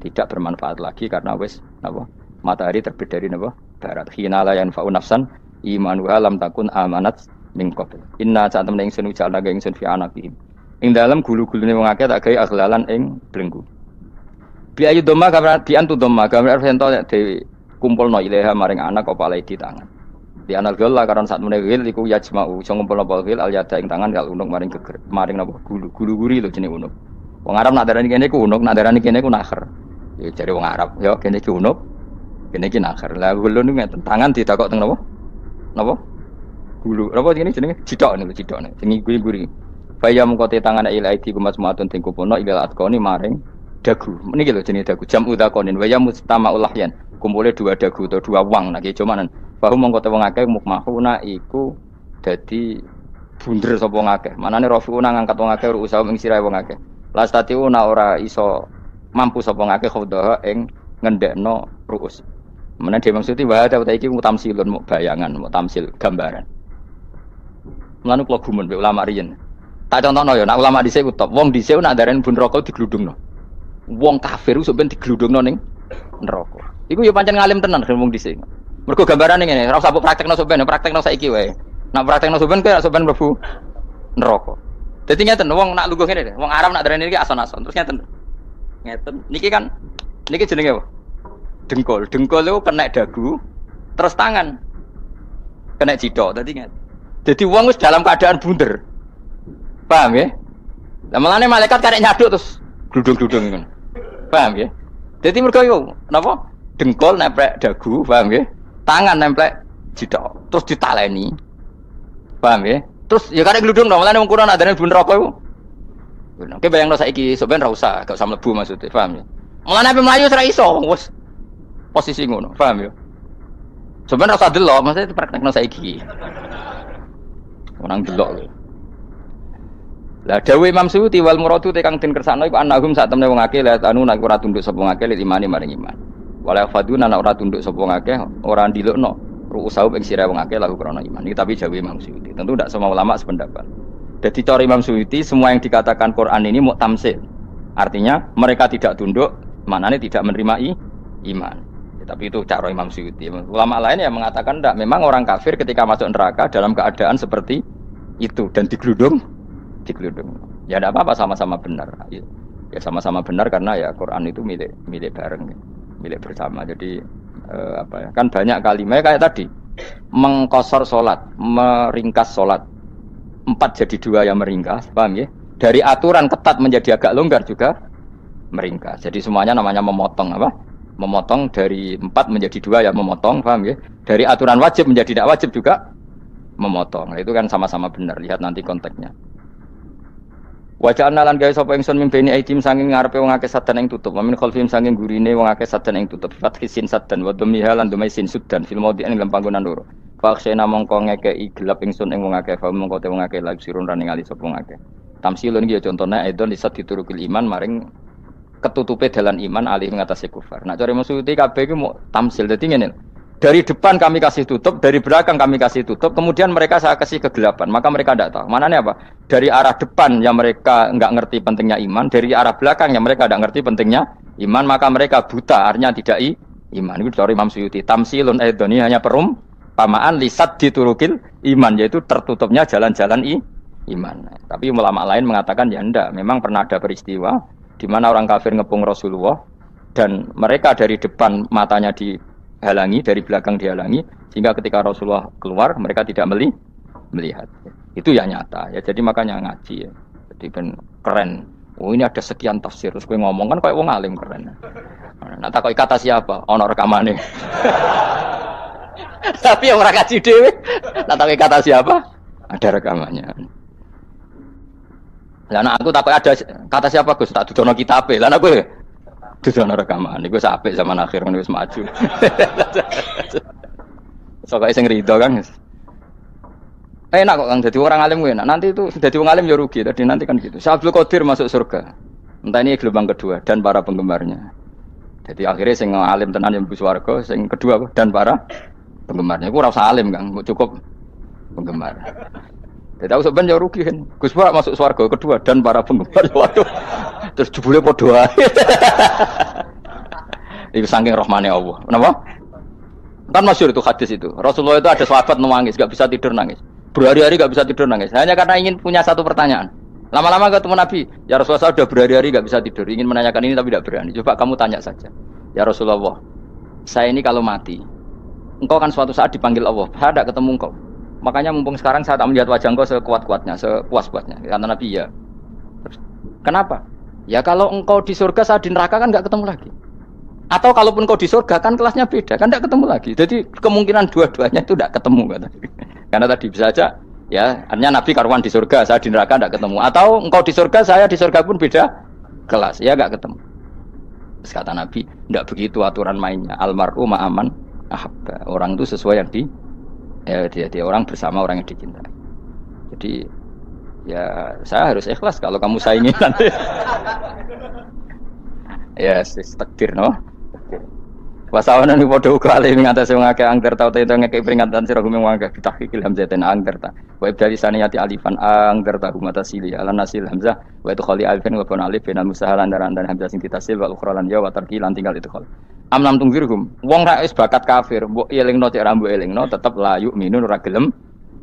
tidak bermanfaat lagi karena wis napa matahari terbit dari napa barat khina la yanfa'u nafsan imanuha lam takun amanat min qabl inna sa'atam ing sunu jana ing sun fi anaqihim ing dalem gulu-gulune wong akeh tak gawe aghlalan ing blenggu bi ayu doma gambar bi antu doma gambar sento dewi kumpulno ilaha maring anak apa lai di tangan di anal gala karon sak meneh wil iku yajma'u iso ngumpulno wil al yada ing tangan kal unuk maring geger maring napa gulu-guri lho jenenge unuk wong Arab nak darani kene ku unuk nak darani kene ku nakher. Ya cari wong Arab, ya kene iki unuk, kene iki nakher. Lah gulu niku ngeten, tangan ditakok teng napa? Napa? Gulu. Napa jenenge? Cidok niku, cidok niku. Sing guri-guri. Bayam kote tangan ila iki kumasmatun teng kupono ilal atqoni maring dagu. Niki lho jenenge dagu. Jam udaqonin wa yamustama ulahyan. Kumpule dua dagu atau dua wang nek cumanan. Bahu mongko te wong akeh mukmahuna iku dadi bunder sapa wong akeh. Manane rafiuna ngangkat wong akeh usaha ing sirahe wong akeh. Lastatiuna ora iso mampu sapa ngake khawdaha ing ngendekno ruus. Menawa dhewe maksudi wae ta iki mutamsilun muk bayangan, muk tamsil gambaran. Mulane kula gumun mbek ulama riyen. Tak contohno ya, nek ulama dhisik utop, wong dhisik nak darani bun neraka digludungno. Wong kafir sok ben digludungno ning neraka. Iku ya pancen ngalim tenan wong dhisik. Mergo gambarane ngene, ora usah praktekno sok ben, praktekno saiki wae. Nek praktekno sok ben kowe sok ben mlebu neraka. Dadi ngeten wong nak lungguh ngene, wong Arab nak darani iki ason-ason. Terus ngeten. Ngeten. Niki jenenge apa? Dengkul. Dengkul itu kena dagu, terus tangan. kena cidok dadi ngat. Dadi wong wis dalam keadaan bunder. Paham ya? Lah malane malaikat karek nyaduk terus gludung-gludung ngono. Paham ya? Dadi mergo yo napa? Dengkul nempel dagu, paham ya? Tangan nempel cidok, terus ditaleni. Paham ya? Terus ya karek gludung dong, malane wong kurang adane bunder apa iku? Oke bayangno saiki sampean ra usah, gak usah mlebu maksudnya, paham ya? Mulane ape mlayu ora iso, wis posisi ngono, paham ya? Sampeyan ora usah delok, maksudnya praktekno saiki. Orang delok lho. Lah dawuh Imam Suyuti wal muradu te kang den kersakno iku annahum sak temne wong akeh la anu nek ora tunduk sapa ngakeh li imani maring iman. Wala faduna nek ora tunduk sapa ngakeh ora ndilukno ru'usau ing sira wong akeh lalu krana iman. Iki tapi jawab Imam Suyuti. Tentu tidak semua ulama sependapat. Jadi cara Imam Suyuti semua yang dikatakan Quran ini muktamsil. Artinya mereka tidak tunduk, maknanya tidak menerima iman. Ya, tapi itu cara Imam Suyuti. Ulama lain yang mengatakan tidak. Memang orang kafir ketika masuk neraka dalam keadaan seperti itu dan digeludung. Ya tidak apa-apa, sama-sama benar. Ya sama-sama benar karena ya Quran itu milik bareng, milik bersama. Jadi apa ya? Kan banyak kalimat kayak tadi mengkosor sholat, meringkas sholat. 4 jadi 2 yang meringkas, paham ya? Dari aturan ketat menjadi agak longgar juga meringkas. Jadi semuanya namanya memotong apa? Memotong dari 4 menjadi 2 ya memotong, paham ya? Dari aturan wajib menjadi tidak wajib juga memotong. Nah, itu kan sama-sama benar. Lihat nanti konteksnya. Wajah analan gawe sapa ingsun mimpeni aitim saking ngarepe wong akeh sadan ing tutup. Wa min khalfihim saking gurine wong akeh sadan ing tutup. Fathi sin sadan wa dhammiha lan dhamai sin sudan fil maudhi'in ing panggonan loro. Faksena mongko ngekeki gelap ingsun ing wong akeh, fa mongko te wong akeh lha sirun ra ningali sapa wong akeh. Tamsilun iki ya contone aidon disat diturukil iman maring ketutupe dalan iman alih ngatasi kufar. Nak cari maksud kabeh iki mau tamsil. Dadi ngene. Dari depan kami kasih tutup, dari belakang kami kasih tutup, kemudian mereka saya kasih kegelapan, maka mereka tidak tahu. Mananya apa? Dari arah depan yang mereka enggak ngerti pentingnya iman, dari arah belakang yang mereka enggak ngerti pentingnya iman, maka mereka buta, artinya tidak iman. Itu dari Imam Suyuti. Tamsilun aidoni hanya perumpamaan lisat diturukil iman, yaitu tertutupnya jalan-jalan iman. Tapi ulama lain mengatakan ya enggak, memang pernah ada peristiwa di mana orang kafir ngepung Rasulullah dan mereka dari depan matanya dihalangi, dari belakang dihalangi, sehingga ketika Rasulullah keluar mereka tidak melihat. Itu ya nyata ya, jadi makanya ngaji ya. Jadi kan keren. Oh ini ada sekian tafsir, terus gue ngomong kan kayak wong alim keren. Nah takoi kata siapa? Ono rekamane. Tapi yang orang ngaji dhewe, nah takoi kata siapa? Ada rekamannya. Lah aku takoi ada kata siapa Gus? Tak dudono kitabe. Lah aku dudono rekaman. Iku apik zaman akhir wis maju. Soale sing rido kan. Enak kok Kang dadi orang alim kuwi enak. Nanti itu dadi wong alim ya rugi. Tadi nanti kan gitu. Abdul Qadir masuk surga. Entah ini gelombang kedua dan para penggemarnya. Jadi akhirnya sing alim tenan yang mlebu swarga, sing kedua dan para penggemarnya. Iku ora usah alim Kang, cukup penggemar. Jadi aku sebenarnya rugi kan. Gus Pak masuk swarga kedua dan para penggemar. Waduh. Terus jebule padha ae. Iku saking rahmane Allah. Kenapa? Kan masyhur itu hadis itu. Rasulullah itu ada sahabat nangis, enggak bisa tidur nangis. Berhari-hari enggak bisa tidur nangis. Hanya karena ingin punya satu pertanyaan. Lama-lama ketemu Nabi, ya Rasulullah sudah berhari-hari enggak bisa tidur, ingin menanyakan ini tapi tidak berani. Coba kamu tanya saja. Ya Rasulullah, saya ini kalau mati, engkau kan suatu saat dipanggil Allah. Saya tidak ketemu engkau. Makanya mumpung sekarang saya tak melihat wajah engkau sekuat-kuatnya, sepuas-puasnya. Kata Nabi ya. Terus, kenapa? Ya kalau engkau di surga, saya di neraka kan enggak ketemu lagi. Atau kalaupun engkau di surga kan kelasnya beda, kan enggak ketemu lagi. Jadi kemungkinan dua-duanya itu enggak ketemu kata. Karena tadi bisa saja ya, artinya Nabi karuan di surga, saya di neraka enggak ketemu. Atau engkau di surga, saya di surga pun beda kelas, ya enggak ketemu. Terus kata Nabi, enggak begitu aturan mainnya. Almar'u ma'aman ahabba. Orang itu sesuai yang dia orang bersama orang yang dicintai. Jadi ya saya harus ikhlas kalau kamu saingi nanti. Ya, takdir no. Wasawana ni padha uga ali ngatasi wong akeh angger tau tento ngekek peringatan sira gumeng wong akeh tahqiqil hamzaten angger ta. Wa ibdali saniyati alifan angger ta humatasili ala nasil hamzah wa itu khali alifan wa pun alif binal musahalan dan hamzah sing ditasil wal ukhra lan ya wa tarki lan tinggal itu khol. Amnam tungzirhum wong ra wis bakat kafir mbok elingno cek ra mbok elingno tetep la yuk minun ora gelem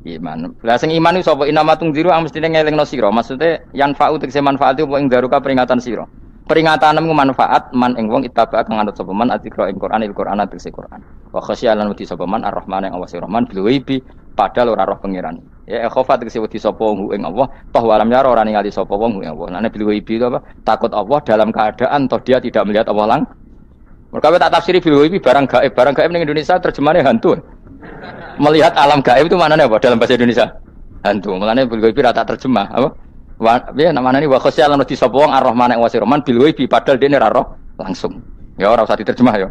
iman. Lah sing iman iku sapa inama tungziru mestine ngelingno sira. Maksude yan fa'u tegese manfaat apa ing daruka peringatan sira. Peringatanmu manfaat man ing wong ittaba kang anut sapa man atikra ing Quran il Quran tegese Quran. Wa khasyalan wedi sapa man ar-Rahman ing awase Rahman bil ghaibi padahal ora roh pangeran. Ya khofat tegese wedi sapa wong ing Allah, toh walam yara ora ningali sapa wong ing Allah. Nah bil ghaibi itu apa? Takut Allah dalam keadaan toh dia tidak melihat Allah lang. Mereka tak tafsiri bil ghaibi barang gaib ning Indonesia terjemahannya hantu. Melihat alam gaib itu maknanya apa dalam bahasa Indonesia? Hantu. Mulane bil ghaibi rata terjemah apa? Ya namanya ini wa khosya lan di sapa wong ar-rahman wa sirman bil ghaibi padahal dene ora roh langsung. Ya ora usah diterjemah ya.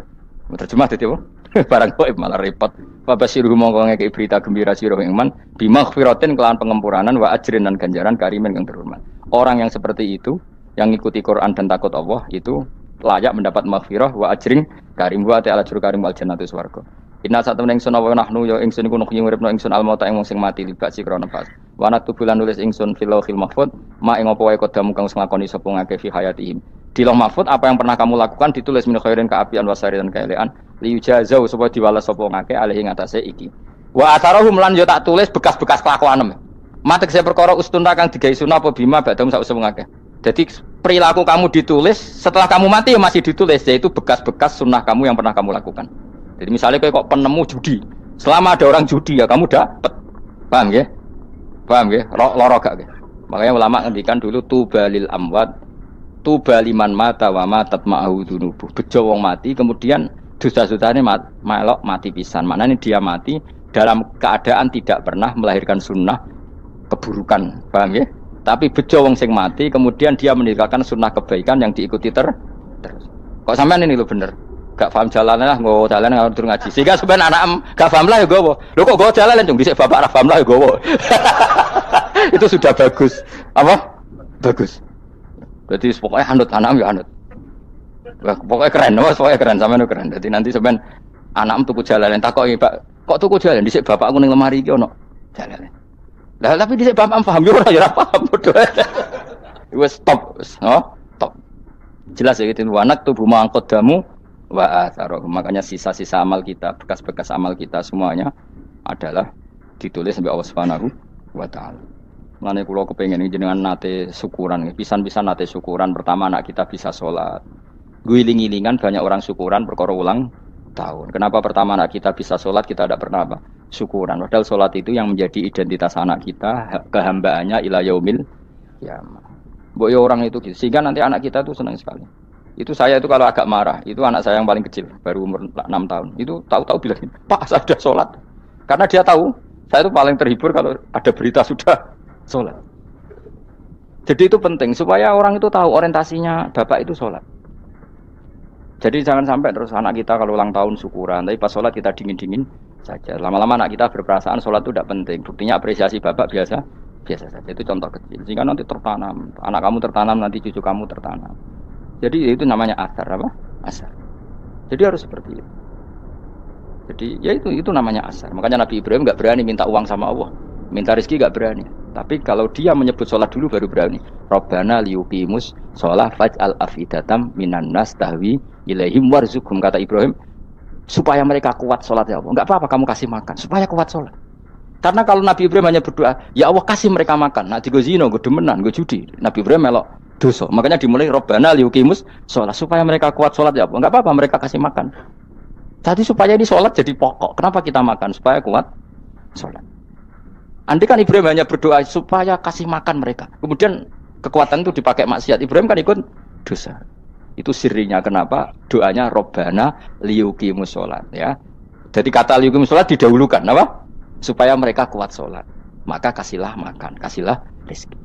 Terjemah dadi apa? Barang gaib malah repot. Fa basiru mongko ngeke berita gembira sira ing man bimaghfiratin kelawan pengemuranan wa ajrin dan ganjaran karimin kang terhormat. Orang yang seperti itu yang ngikuti Quran dan takut Allah itu layak mendapat maghfirah wa ajring karim wa ta'ala jur karim wal jannatu swarga. Inna satamna ingsun wa nahnu ya ingsun iku nuhyi uripna ingsun al mauta ing wong sing mati libasi krana pas. Wa natubulan nulis ingsun fil lauhil mahfuz ma ing apa wae kodamu kang nglakoni sapa ngake fi hayatihim. Di lauh mahfuz apa yang pernah kamu lakukan ditulis min khairin kaapian wasari dan kaelean liujazau supaya diwales sapa ngake alih ing atase iki. Wa atharahum lan yo tak tulis bekas-bekas kelakuanem. Matek saya perkara ustunta kang digawe sunah apa bima badam sak usum ngake. Jadi perilaku kamu ditulis setelah kamu mati masih ditulis yaitu bekas-bekas sunnah kamu yang pernah kamu lakukan. Jadi misalnya kayak kok penemu judi, selama ada orang judi ya kamu dapat, paham ya? Paham ya? Loro gak ya? Makanya ulama ngendikan dulu tubalil amwat, tubaliman mata wa matat ma'ahu dunubu. Bejo wong mati kemudian dosa-dosane melok mati pisan. Maknanya dia mati dalam keadaan tidak pernah melahirkan sunnah keburukan, paham ya? Tapi bejo wong sing mati kemudian dia meninggalkan sunnah kebaikan yang diikuti terus. Kok sampean ini lho bener? Gak paham jalannya lah, nggo jalan ngatur ngaji. Sehingga sebenarnya anak gak paham lah ya gowo. Lho kok nggo jalan cung dhisik bapak ra paham lah ya gowo. Itu sudah bagus. Apa? Bagus. Berarti pokoknya anut anak ya anut. Wah, pokoknya keren, pokoknya keren sampean keren. Jadi nanti sampean anakmu tuku jalan takoki, Pak, kok tuku jalan dhisik bapakku ning lemari iki ono jalan. Lah tapi dhisik bapak paham yo ora ya paham bodoh. Wes stop, no? Stop. Jelas ya gitu anak tubuh mangkodamu wa atharoh. Makanya sisa-sisa amal kita, bekas-bekas amal kita semuanya adalah ditulis sampai Allah Subhanahu wa taala. Mulane kula kepengin jenengan nate syukuran, pisan-pisan nate syukuran. Pertama anak kita bisa sholat. Guling-gilingan banyak orang syukuran perkara ulang tahun. Kenapa pertama anak kita bisa sholat kita tidak pernah apa? Syukuran. Padahal sholat itu yang menjadi identitas anak kita, kehambaannya ila yaumil qiyamah. Mbok orang itu gitu. Sehingga nanti anak kita tuh senang sekali. Itu saya itu kalau agak marah, itu anak saya yang paling kecil, baru umur 6 tahun. Itu tahu-tahu bilang, "Pak, saya sudah sholat." Karena dia tahu, saya itu paling terhibur kalau ada berita sudah sholat. Jadi itu penting supaya orang itu tahu orientasinya bapak itu sholat. Jadi jangan sampai terus anak kita kalau ulang tahun syukuran, tapi pas sholat kita dingin-dingin saja. Lama-lama anak kita berperasaan sholat itu tidak penting. Buktinya apresiasi bapak biasa saja. Itu contoh kecil. Sehingga nanti tertanam, anak kamu tertanam, nanti cucu kamu tertanam. Jadi itu namanya asar apa? Asar. Jadi harus seperti itu. Jadi ya itu namanya asar. Makanya Nabi Ibrahim enggak berani minta uang sama Allah. Minta rezeki enggak berani. Tapi kalau dia menyebut sholat dulu baru berani. Rabbana liyuqimus sholat faj'al afidatam minan nas tahwi ilaihim warzuqhum, kata Ibrahim, supaya mereka kuat sholat ya Allah. Enggak apa-apa kamu kasih makan supaya kuat sholat. Karena kalau Nabi Ibrahim hanya berdoa, ya Allah kasih mereka makan. Nah, digo zina, go demenan, go judi. Nabi Ibrahim melok dosa. Makanya dimulai Rabbana liyuqimus sholat supaya mereka kuat sholat ya Allah. Enggak apa-apa mereka kasih makan. Jadi supaya ini sholat jadi pokok. Kenapa kita makan? Supaya kuat sholat. Andai kan Ibrahim hanya berdoa supaya kasih makan mereka. Kemudian kekuatan itu dipakai maksiat. Ibrahim kan ikut dosa. Itu sirinya kenapa doanya Rabbana liyuqimus sholat ya. Jadi kata liyuqimus sholat didahulukan apa? Supaya mereka kuat sholat. Maka kasihlah makan, kasihlah rezeki.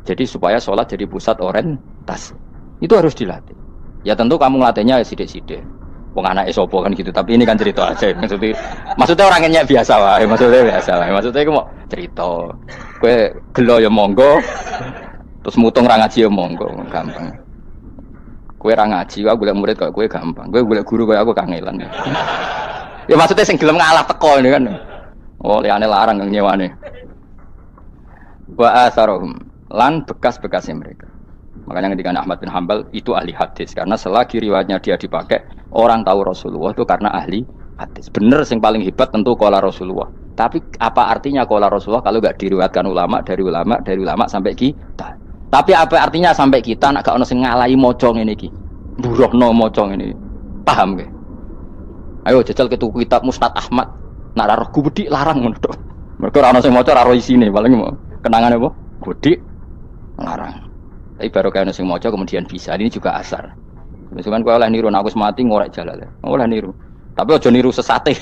Jadi supaya sholat jadi pusat orientasi. Itu harus dilatih. Ya tentu kamu ngelatihnya sidik-sidik. Wong anak esopo kan gitu, tapi ini kan cerita aja. Maksudnya orangnya biasa wae, maksudnya aku mau cerita. Kowe gelo ya monggo. Terus mutung ra ngaji ya monggo, gampang. Kowe ra ngaji, aku golek murid kok kowe gampang. Kowe golek guru kaya aku kangelan. Ya maksudnya sing gelem ngalah teko ini kan. Oh, liyane larang kang nyewane. Wa asarohum lan bekas-bekasnya mereka. Makanya ketika Ahmad bin Hanbal itu ahli hadis karena selagi riwayatnya dia dipakai orang tahu Rasulullah itu karena ahli hadis. Bener yang paling hebat tentu qala Rasulullah. Tapi apa artinya qala Rasulullah kalau enggak diriwayatkan dari ulama sampai kita. Tapi apa artinya sampai kita nak gak ono sing ngalahi maca ngene iki. Mburohno maca ngene. Paham nggih? Ayo jajal ke tuku kitab Musnad Ahmad. Nak ra roh gubedi larang ngono tok. Mereka ora ono sing maca ora ro isine, paling mau kenangan apa? Godik ngarang. Tapi baru kayak ono sing maca kemudian bisa. Ini juga asar. Misalkan kowe oleh niru aku semati ngorek jalal. Oleh niru. Tapi aja niru sesate.